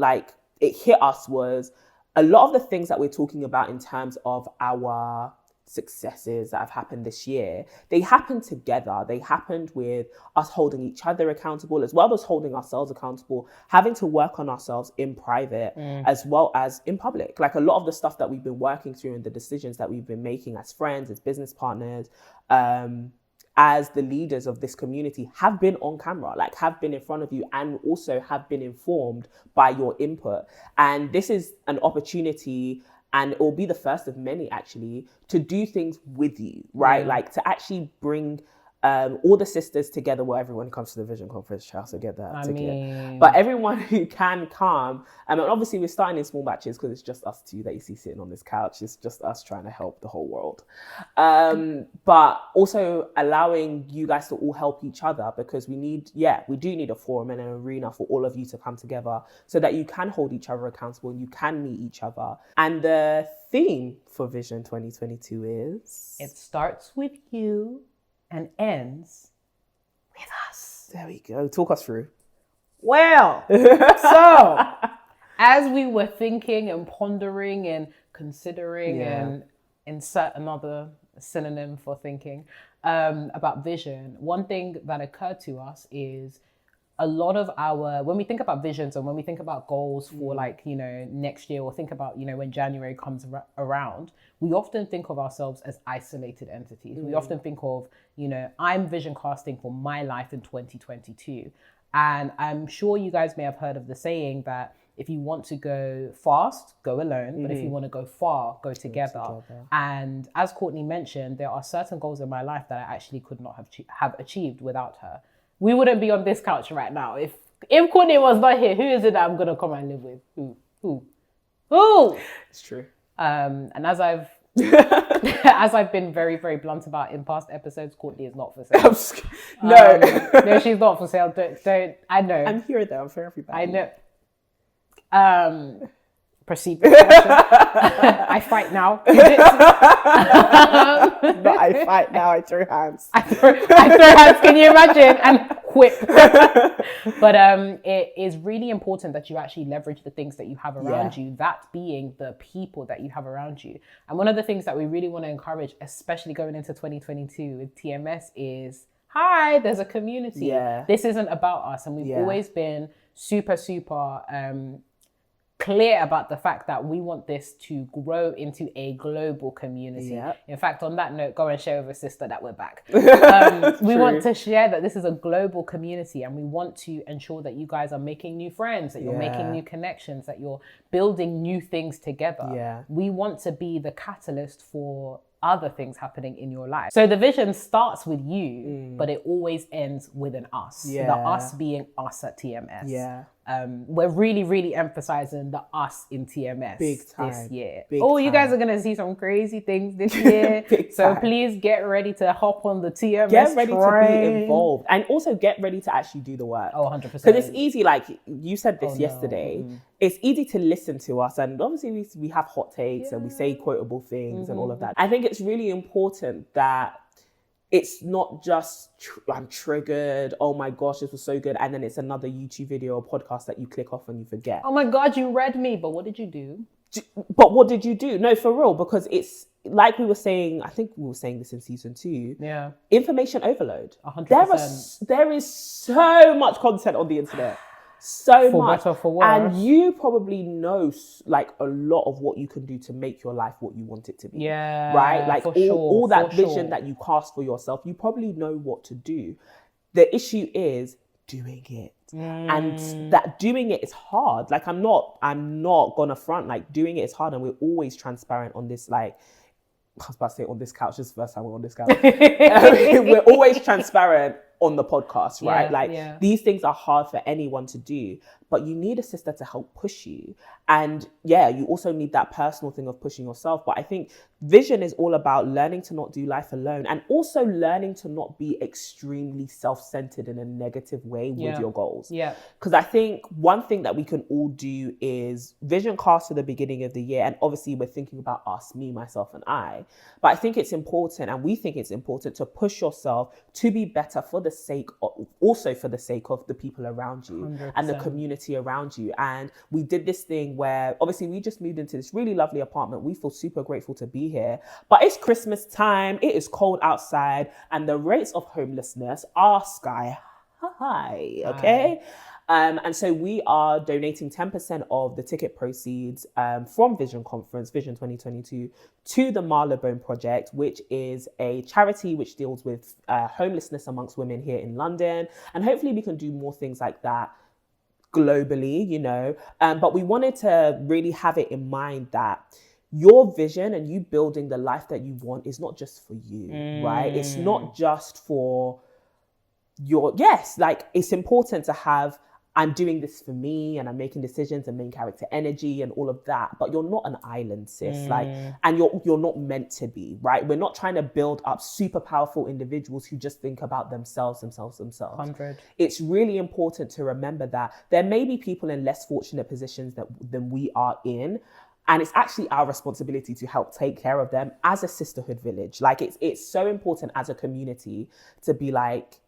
it hit us was a lot of the things that we're talking about in terms of our successes that have happened this year, they happened together. They happened with us holding each other accountable, as well as holding ourselves accountable, having to work on ourselves in private as well as in public. Like a lot of the stuff that we've been working through and the decisions that we've been making as friends, as business partners, as the leaders of this community have been on camera, like have been in front of you, and also have been informed by your input. And this is an opportunity, and it will be the first of many actually, to do things with you, right? Like to actually bring all the sisters together. Well, everyone comes to the Vision Conference, shall also get that ticket. But everyone who can come, and obviously we're starting in small batches because it's just us two that you see sitting on this couch. It's just us trying to help the whole world. But also allowing you guys to all help each other, because we do need a forum and an arena for all of you to come together so that you can hold each other accountable and you can meet each other. And the theme for Vision 2022 is... It starts with you and ends with us. There we go. Talk us through. Well, so as we were thinking and pondering and considering and insert another synonym for thinking about vision, one thing that occurred to us is a lot of when we think about visions and when we think about goals for next year, or think about, when January comes around, we often think of ourselves as isolated entities. We often think of, I'm vision casting for my life in 2022. And I'm sure you guys may have heard of the saying that if you want to go fast, go alone. But if you want to go far, go together. And as Courtney mentioned, there are certain goals in my life that I actually could not have achieved without her. We wouldn't be on this couch right now. If Courtney was not here, who is it that I'm going to come and live with? Who? It's true. And as I've been very, very blunt about in past episodes, Courtney is not for sale. No, she's not for sale. Don't. I know. I'm here though. I'm for everybody. I know. Proceed with the question. I fight now. But I fight now. I throw hands. I throw hands. Can you imagine? And whip. But it is really important that you actually leverage the things that you have around you. That being the people that you have around you. And one of the things that we really want to encourage, especially going into 2022 with TMS, is there's a community. Yeah. This isn't about us, and we've always been super clear about the fact that we want this to grow into a global community. In fact, on that note, go and share with a sister that we're back. We want to share that this is a global community, and we want to ensure that you guys are making new friends, that you're making new connections, that you're building new things together. We want to be the catalyst for other things happening in your life. So the vision starts with you, but it always ends with an us. The us being us at TMS. We're really, really emphasizing the us in TMS this year. You guys are going to see some crazy things this year. So please get ready to hop on the TMS Get ready train. to be involved, and also get ready to actually do the work. 100%. Because it's easy, like you said this yesterday, it's easy to listen to us, and obviously we have hot takes and we say quotable things and all of that. I think it's really important that it's not just I'm triggered, oh my gosh, this was so good, and then it's another YouTube video or podcast that you click off and you forget. Oh my God, you read me, but what did you do? But what did you do? No, for real, because it's like we were saying, I think we were saying this in season 2. Information overload. 100%. There is so much content on the internet. So for much. better, for worse. And you probably know like a lot of what you can do to make your life what you want it to be. Right? Like all that vision that you cast for yourself, you probably know what to do. The issue is doing it. And that doing it is hard. Like I'm not gonna front, like doing it is hard, and we're always transparent on this, like I was about to say on this couch, this is the first time we're on this couch. We're always transparent on the podcast, right? These things are hard for anyone to do, but you need a sister to help push you. And you also need that personal thing of pushing yourself. But I think vision is all about learning to not do life alone, and also learning to not be extremely self-centered in a negative way with your goals. Because I think one thing that we can all do is vision cast for the beginning of the year. And obviously we're thinking about us, me, myself, and I. But I think it's important, and we think it's important, to push yourself to be better for the sake of, also for the sake of the people around you 100%. And the community around you. And we did this thing where obviously we just moved into this really lovely apartment. We feel super grateful to be be here. But it's Christmas time, it is cold outside, and the rates of homelessness are sky high, okay? And so we are donating 10% of the ticket proceeds from Vision 2022, to the Marylebone Project, which is a charity which deals with homelessness amongst women here in London. And hopefully we can do more things like that globally, you know. But we wanted to really have it in mind that your vision and you building the life that you want is not just for you, right? It's not just for it's important to have, I'm doing this for me and I'm making decisions and main character energy and all of that, but you're not an island, sis. And you're not meant to be, right? We're not trying to build up super powerful individuals who just think about themselves. 100. It's really important to remember that there may be people in less fortunate positions than we are in. And it's actually our responsibility to help take care of them as a sisterhood village. Like it's so important as a community to be like,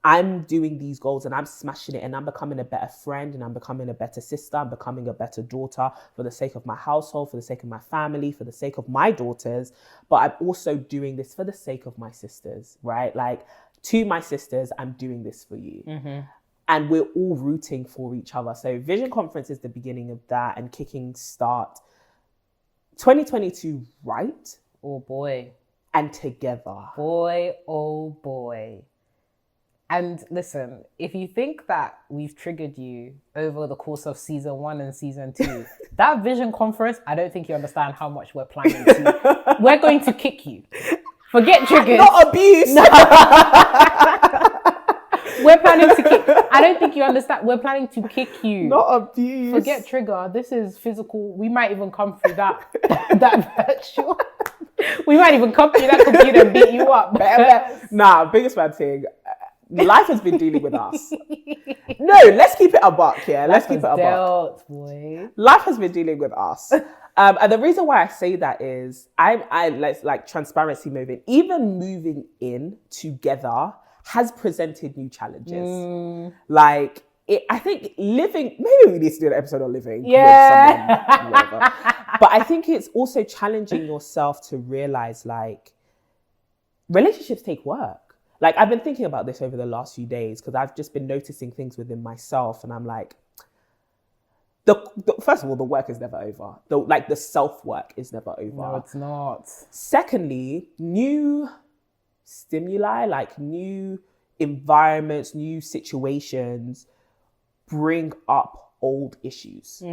I'm doing these goals and I'm smashing it and I'm becoming a better friend and I'm becoming a better sister. I'm becoming a better daughter for the sake of my household, for the sake of my family, for the sake of my daughters. But I'm also doing this for the sake of my sisters, right? Like to my sisters, I'm doing this for you. And we're all rooting for each other. So Vision Conference is the beginning of that and kicking start 2022 right. Oh boy. And together. Boy, oh boy. And listen, if you think that we've triggered you over the course of season 1 and season 2, that Vision Conference, I don't think you understand how much we're planning to. We're going to kick you. Forget triggers. Not abuse. No. We're planning to kick. I don't think you understand. We're planning to kick you. Not abuse. Forget trigger. This is physical. We might even come through that virtual. We might even come through that computer and beat you up. Nah, biggest bad thing. Life has been dealing with us. No, let's keep it a buck here. Let's keep it a buck. Boy. Life has been dealing with us. And the reason why I say that is I like transparency moving. Even moving in together has presented new challenges. Like I think living, maybe we need to do an episode on living with someone, whatever. But I think it's also challenging yourself to realize like relationships take work. Like I've been thinking about this over the last few days because I've just been noticing things within myself and I'm like, first of all, the work is never over. The self-work is never over. No, it's not. Secondly, new stimuli, like new environments, new situations bring up old issues.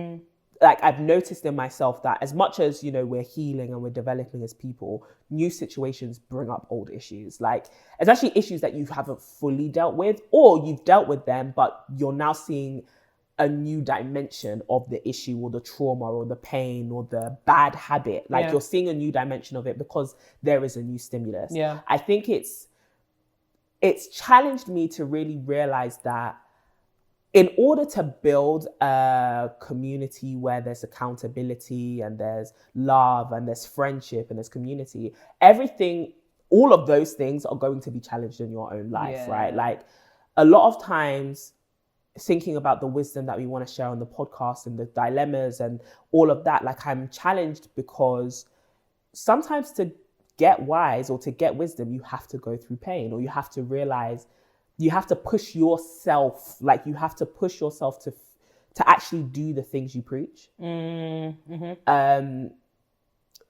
Like I've noticed in myself that as much as, you know, we're healing and we're developing as people, new situations bring up old issues. Like especially issues that you haven't fully dealt with or you've dealt with them, but you're now seeing a new dimension of the issue or the trauma or the pain or the bad habit. Like you're seeing a new dimension of it because there is a new stimulus. Yeah. I think it's challenged me to really realize that in order to build a community where there's accountability and there's love and there's friendship and there's community, all of those things are going to be challenged in your own life, right? Like a lot of times thinking about the wisdom that we want to share on the podcast and the dilemmas and all of that, like I'm challenged because sometimes to get wise or to get wisdom, you have to go through pain or you have to realize you have to push yourself, like you have to push yourself to actually do the things you preach.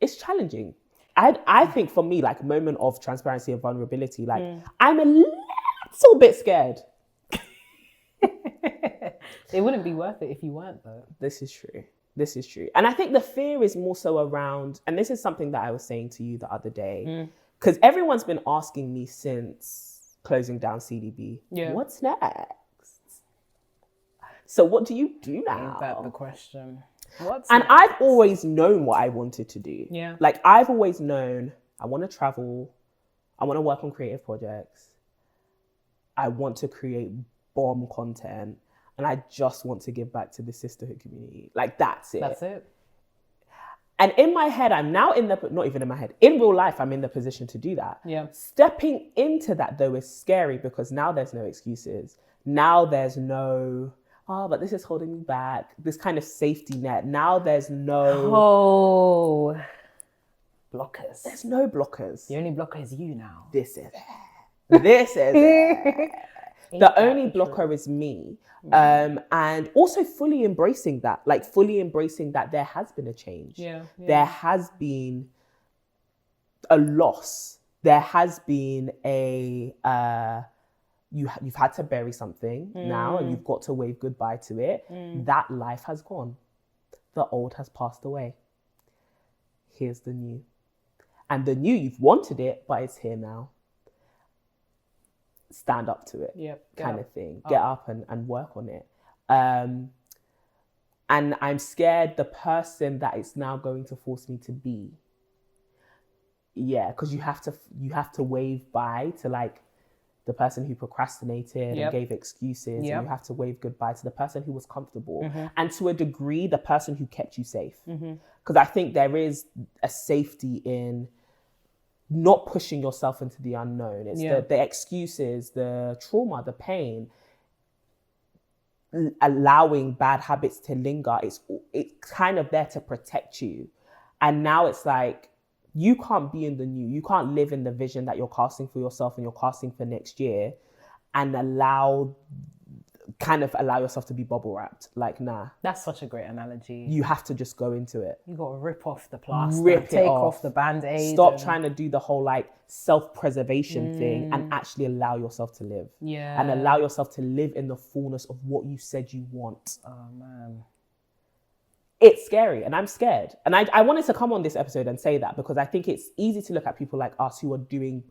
It's challenging. I think for me, like a moment of transparency and vulnerability, like I'm a little bit scared. It wouldn't be worth it if you weren't though. This is true. And I think the fear is more so around, and this is something that I was saying to you the other day, because everyone's been asking me since closing down CDB, what's next? So what do you do now? Ain't that the question? And I've always known what I wanted to do. Yeah. Like I've always known I want to travel. I want to work on creative projects. I want to create bomb content. And I just want to give back to the sisterhood community. Like that's it. That's it. And in my head, I'm now not even in my head, in real life, I'm in the position to do that. Yeah. Stepping into that though is scary because now there's no excuses. Now there's no, but this is holding me back. This kind of safety net. Now there's no. blockers. There's no blockers. The only blocker is you now. This is it. This is it. The only blocker is me. And also fully embracing that, there has been a change. Yeah. There has been a loss. There has been a, you've had to bury something now, and you've got to wave goodbye to it. That life has gone. The old has passed away. Here's the new. And the new, you've wanted it, but it's here now. Stand up to it, kind of thing. Get up and work on it. And I'm scared the person that it's now going to force me to be. Yeah, because you have to wave bye to like the person who procrastinated and gave excuses. And you have to wave goodbye to the person who was comfortable. And to a degree, the person who kept you safe. Because I think there is a safety in not pushing yourself into the unknown. It's the excuses, the trauma, the pain, allowing bad habits to linger. It's kind of there to protect you. And now it's like, you can't be in the new. You can't live in the vision that you're casting for yourself and you're casting for next year and allow yourself to be bubble wrapped. Like, nah. That's such a great analogy. You have to just go into it. You got to rip off the plaster, take off the Band-Aid. Stop trying to do the whole like self-preservation thing and actually allow yourself to live. Yeah. And allow yourself to live in the fullness of what you said you want. Oh, man. It's scary and I'm scared. And I wanted to come on this episode and say that because I think it's easy to look at people like us who are doing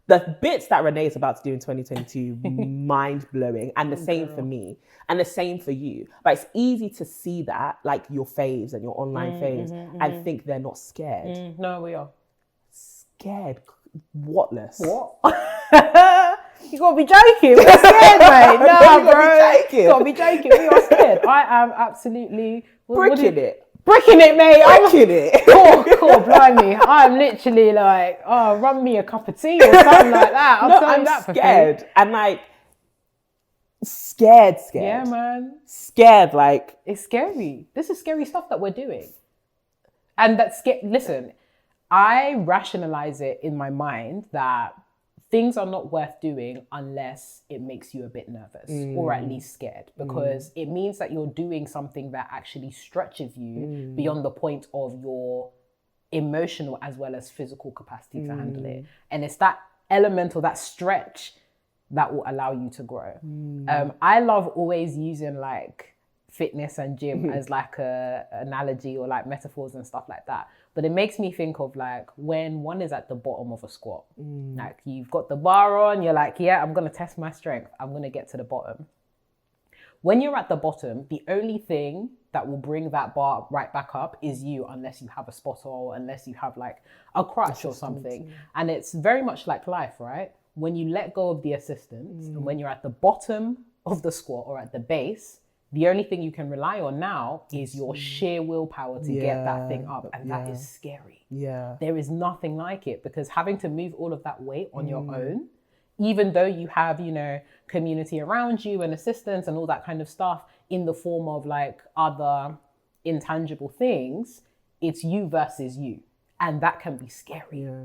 the bits that Renee is about to do in 2022, mind-blowing, and the same for me, and the same for you. But it's easy to see that, like your faves and your online faves, and think they're not scared. No, we are. Scared? Whatless. What? You gotta be joking. We're scared, mate. No, bro. You gotta be joking. We are scared. I am absolutely... Bricking it. Bricking it, mate. Bricking it. Cool, blimey. I'm literally like, run me a cup of tea or something like that. I'll tell you that for free. Scared. And like, scared. Yeah, man. Scared, like. It's scary. This is scary stuff that we're doing. And that's listen, I rationalize it in my mind that things are not worth doing unless it makes you a bit nervous or at least scared, because it means that you're doing something that actually stretches you beyond the point of your emotional as well as physical capacity to handle it. And it's that element or that stretch that will allow you to grow. I love always using like fitness and gym as like a analogy or like metaphors and stuff like that. But it makes me think of like when one is at the bottom of a squat, like you've got the bar on, you're like, yeah, I'm going to test my strength. I'm going to get to the bottom. When you're at the bottom, the only thing that will bring that bar right back up is you, unless you have a spotter or unless you have like a crutch or something. Yeah. And it's very much like life, right? When you let go of the assistance and when you're at the bottom of the squat or at the base, the only thing you can rely on now is your sheer willpower to get that thing up. And that is scary. Yeah. There is nothing like it, because having to move all of that weight on your own, even though you have, you know, community around you and assistance and all that kind of stuff in the form of like other intangible things, it's you versus you. And that can be scary. Yeah.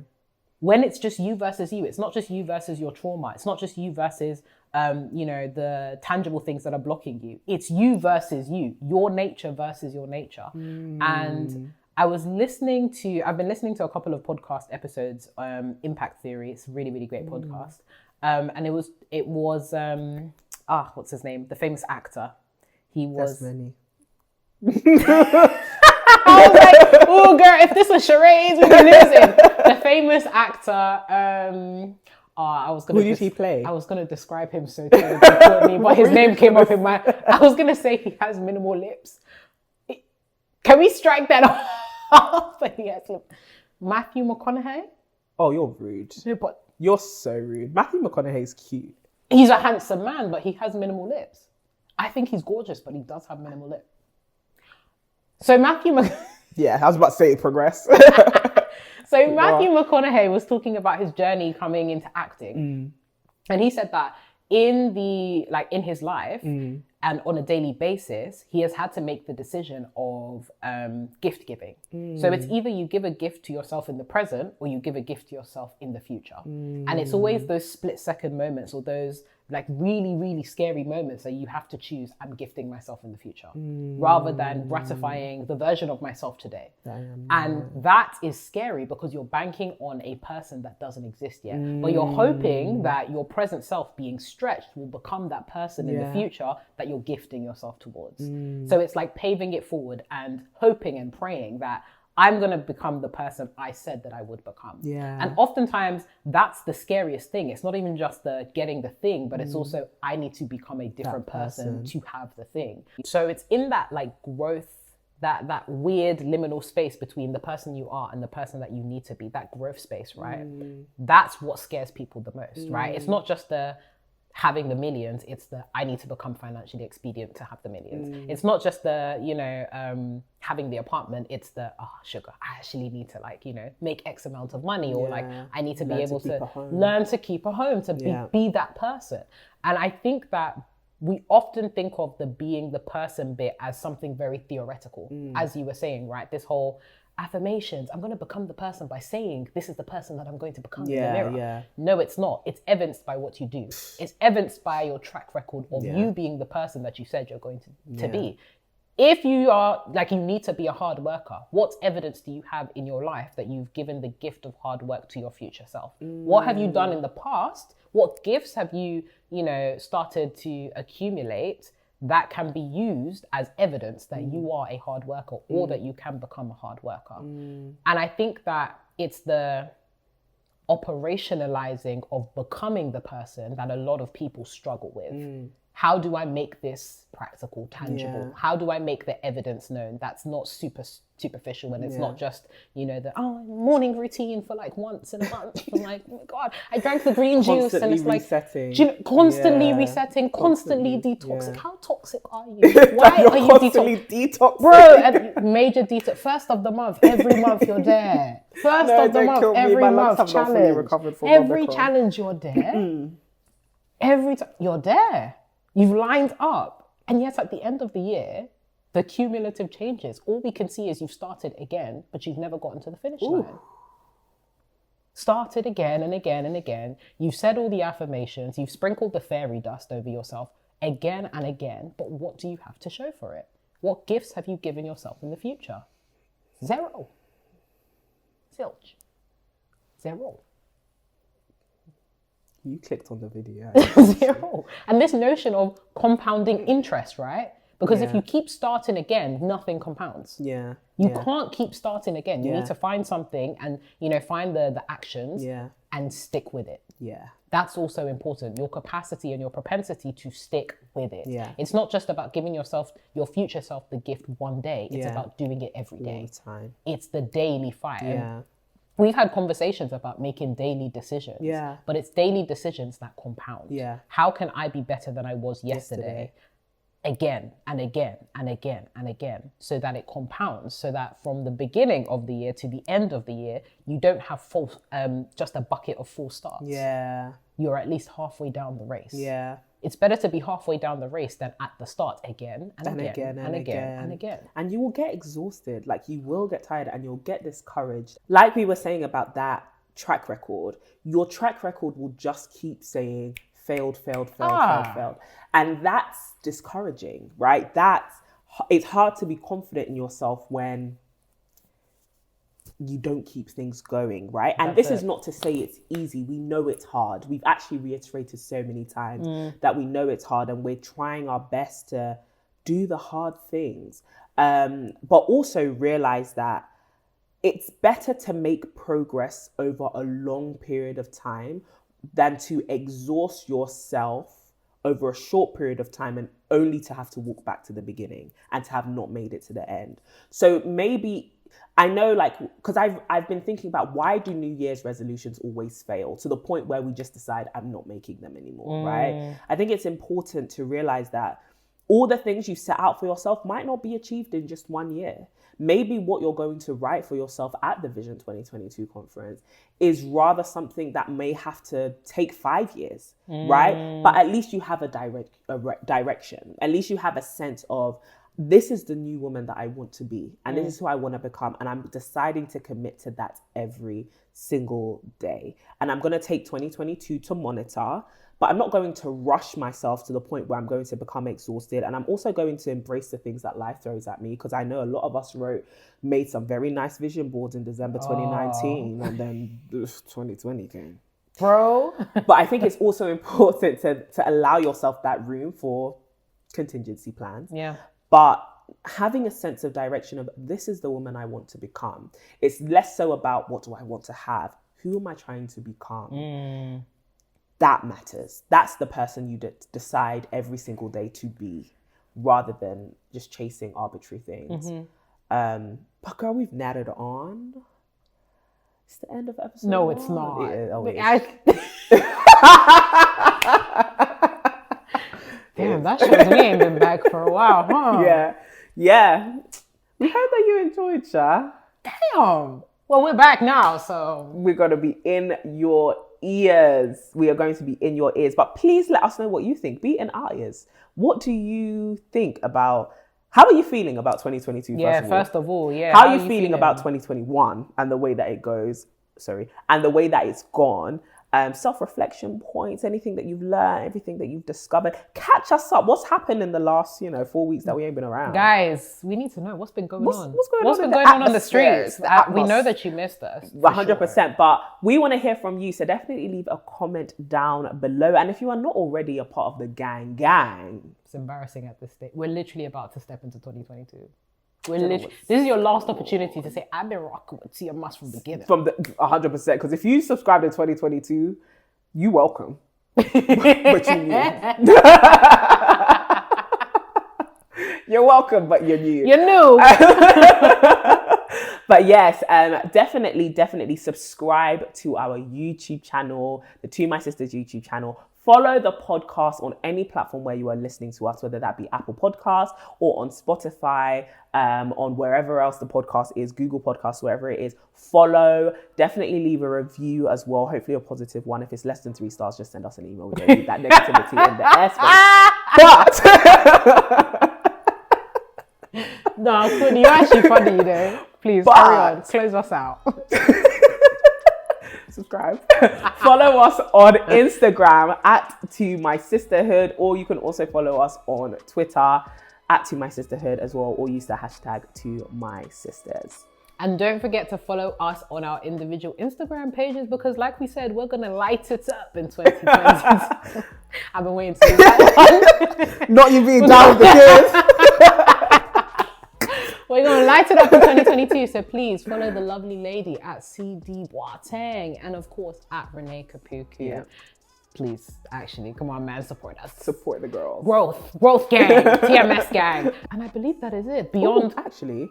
When it's just you versus you, it's not just you versus your trauma. It's not just you versus, you know, the tangible things that are blocking you. It's you versus you, your nature versus your nature. And I've been listening to a couple of podcast episodes, Impact Theory. It's a really, really great podcast. And it was what's his name? The famous actor. He was... That's many. I was like, oh girl, if this was charades, we'd be losing. The famous actor, who did he play? I was going to describe him so terribly, but his name came up in my... I was going to say he has minimal lips. Can we strike that off? But he has Matthew McConaughey? Oh, you're rude. No, but... You're so rude. Matthew McConaughey's cute. He's a handsome man, but he has minimal lips. I think he's gorgeous, but he does have minimal lips. So yeah, I was about to say progress. So Matthew McConaughey was talking about his journey coming into acting. And he said that in his life, And on a daily basis, he has had to make the decision of gift giving. So it's either you give a gift to yourself in the present or you give a gift to yourself in the future. And it's always those split second moments or those like really, really scary moments that you have to choose, I'm gifting myself in the future rather than gratifying the version of myself today. And that is scary because you're banking on a person that doesn't exist yet. But you're hoping that your present self being stretched will become that person in the future that you're gifting yourself towards. So it's like paving it forward and hoping and praying that I'm going to become the person I said that I would become. And oftentimes that's the scariest thing. It's not even just the getting the thing, but it's also I need to become a different person to have the thing. So it's in that like growth, that weird liminal space between the person you are and the person that you need to be, that growth space, right? That's what scares people the most, right? It's not just the having the millions, it's the I need to become financially expedient to have the millions. It's not just the, you know, having the apartment, it's the, oh, sugar, I actually need to like, you know, make X amount of money or like I need to be able to learn to keep a home, to be that person. And I think that we often think of the being the person bit as something very theoretical, as you were saying, right? This whole affirmations, I'm going to become the person by saying this is the person that I'm going to become in the mirror. No, it's not. It's evidenced by what you do. It's evidenced by your track record of you being the person that you said you're going to be. If you are like, you need to be a hard worker, what evidence do you have in your life that you've given the gift of hard work to your future self? What have you done in the past? What gifts have you, you know, started to accumulate that can be used as evidence that you are a hard worker or that you can become a hard worker? And I think that it's the operationalizing of becoming the person that a lot of people struggle with. How do I make this practical, tangible? How do I make the evidence known that's not superficial and it's not just, you know, the morning routine for like once in a month. I'm like, oh my God, I drank the green juice and it's like constantly resetting, constantly detoxing. How toxic are you? Why are you detoxing? Bro, and major detox. First of the month, every month you're there. First of the month, every month challenge. Every challenge you're there. Every time you're there. You've lined up. And yet at the end of the year, the cumulative changes, all we can see is you've started again, but you've never gotten to the finish line. Started again and again and again. You've said all the affirmations. You've sprinkled the fairy dust over yourself again and again. But what do you have to show for it? What gifts have you given yourself in the future? Zero. Zilch. Zero. You clicked on the video. Zero. And this notion of compounding interest, right? Because if you keep starting again, nothing compounds. You can't keep starting again. You need to find something and, you know, find the actions and stick with it. That's also important. Your capacity and your propensity to stick with it. It's not just about giving yourself, your future self, the gift one day. It's about doing it every day. All the time. It's the daily fight. We've had conversations about making daily decisions, but it's daily decisions that compound. How can I be better than I was yesterday? Again and again and again and again, so that it compounds, so that from the beginning of the year to the end of the year, you don't have just a bucket of full starts. You're at least halfway down the race. It's better to be halfway down the race than at the start again and again and again and again. And you will get exhausted, like you will get tired and you'll get discouraged. Like we were saying about that track record, your track record will just keep saying failed. And that's discouraging, right? It's hard to be confident in yourself when you don't keep things going, right? And this is not to say it's easy. We know it's hard. We've actually reiterated so many times that we know it's hard and we're trying our best to do the hard things. But also realize that it's better to make progress over a long period of time than to exhaust yourself over a short period of time and only to have to walk back to the beginning and to have not made it to the end. So maybe, I know, like, because I've been thinking about why do New Year's resolutions always fail to the point where we just decide I'm not making them anymore, right? I think it's important to realize that all the things you set out for yourself might not be achieved in just 1 year. Maybe what you're going to write for yourself at the Vision 2022 conference is rather something that may have to take 5 years, right? But at least you have a direction. At least you have a sense of, this is the new woman that I want to be, and this is who I want to become, and I'm deciding to commit to that every single day. And I'm going to take 2022 to monitor, but I'm not going to rush myself to the point where I'm going to become exhausted. And I'm also going to embrace the things that life throws at me, because I know a lot of us made some very nice vision boards in December 2019, and then 2020 came. Bro. But I think it's also important to allow yourself that room for contingency plans. Yeah. But having a sense of direction of, this is the woman I want to become. It's less so about, what do I want to have? Who am I trying to become? That matters. That's the person you decide every single day to be, rather than just chasing arbitrary things. But girl, we've nattered on. It's the end of episode 1. No, it's not. Damn, that shows we ain't been back for a while, huh? Yeah. We heard that you enjoyed, Sha. Damn. Well, we're back now, so we're going to be in your ears. We are going to be in your ears. But please let us know what you think. Be in our ears. What do you think about, how are you feeling about 2022? First of all. How are you feeling about 2021 and the way that it goes? And the way that it's gone? Self-reflection points, anything that you've learned, everything that you've discovered. Catch us up. What's happened in the last, 4 weeks that we ain't been around? Guys, we need to know what's been going on. What's been going on the streets? We know that you missed us. 100%. Sure. But we want to hear from you. So definitely leave a comment down below. And if you are not already a part of the gang. It's embarrassing at this stage. We're literally about to step into 2022. This is your last opportunity to say, I've been rocking with TMS from the beginning. From the 100%. Because if you subscribed in 2022, you welcome. But you new. You're welcome, but you're new. You're new. But yes, definitely subscribe to our YouTube channel, the To My Sisters YouTube channel. Follow the podcast on any platform where you are listening to us, whether that be Apple Podcasts or on Spotify, on wherever else the podcast is, Google Podcasts, wherever it is. Follow. Definitely leave a review as well. Hopefully a positive one. If it's less than 3 stars, just send us an email. We don't need that negativity in the airspace. But no, you're actually funny, Please carry on. Close us out. Subscribe. Follow us on Instagram at To My Sisterhood, or you can also follow us on Twitter at To My Sisterhood as well, or use the hashtag To My Sisters. And don't forget to follow us on our individual Instagram pages, because like we said, we're going to light it up in 2020. I've been waiting to do that one. Not you being down with the kids. We're going to light it up in 2022. So please follow the lovely lady at CD Boateng, and of course at Renee Kapuku. Yeah. Please, actually, come on, man, support us. Support the girls. Growth gang, TMS gang. And I believe that is it. Beyond. Ooh, actually,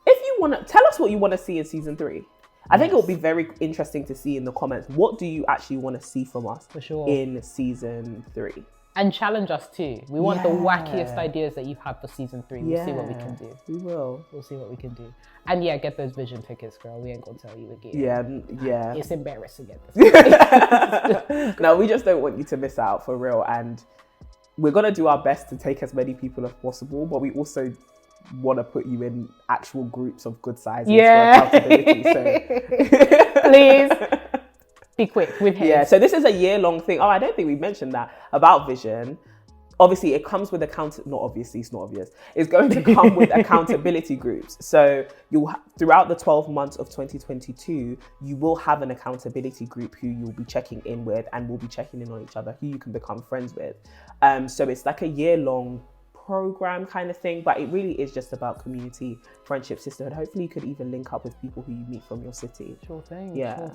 if you want to tell us what you want to see in season 3. I think it will be very interesting to see in the comments. What do you actually want to see from us for sure in season 3? And challenge us too. We want the wackiest ideas that you've had for season 3. We'll see what we can do. We will. We'll see what we can do. And get those vision tickets, girl. We ain't gonna tell you again. Yeah. It's embarrassing at this. No, we just don't want you to miss out, for real. And we're gonna do our best to take as many people as possible, but we also want to put you in actual groups of good sizes for accountability. So please. Be quick with him. Yeah, so this is a year-long thing. Oh, I don't think we mentioned that about vision. Obviously, it comes with it's not obvious. It's going to come with accountability groups. So throughout the 12 months of 2022, you will have an accountability group who you'll be checking in with, and we'll be checking in on each other, who you can become friends with. So it's like a year-long program kind of thing, but it really is just about community, friendship, sisterhood. Hopefully you could even link up with people who you meet from your city. Sure thing. Yeah.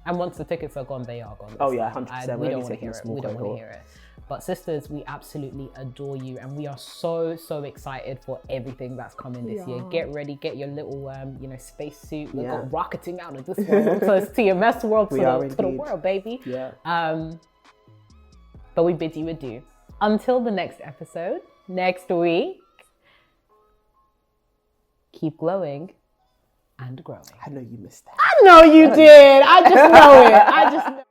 And once the tickets are gone, they are gone. Oh yeah, 100%. We don't want to hear it. We don't want to hear it. But sisters, we absolutely adore you, and we are so excited for everything that's coming this year. Get ready, get your little space suit. We've got rocketing out of this world. So it's TMS world to the world, baby. Yeah. But we bid you adieu. Until the next episode, next week. Keep glowing and growing. I know you missed that. I know you did. I just know it. I just know.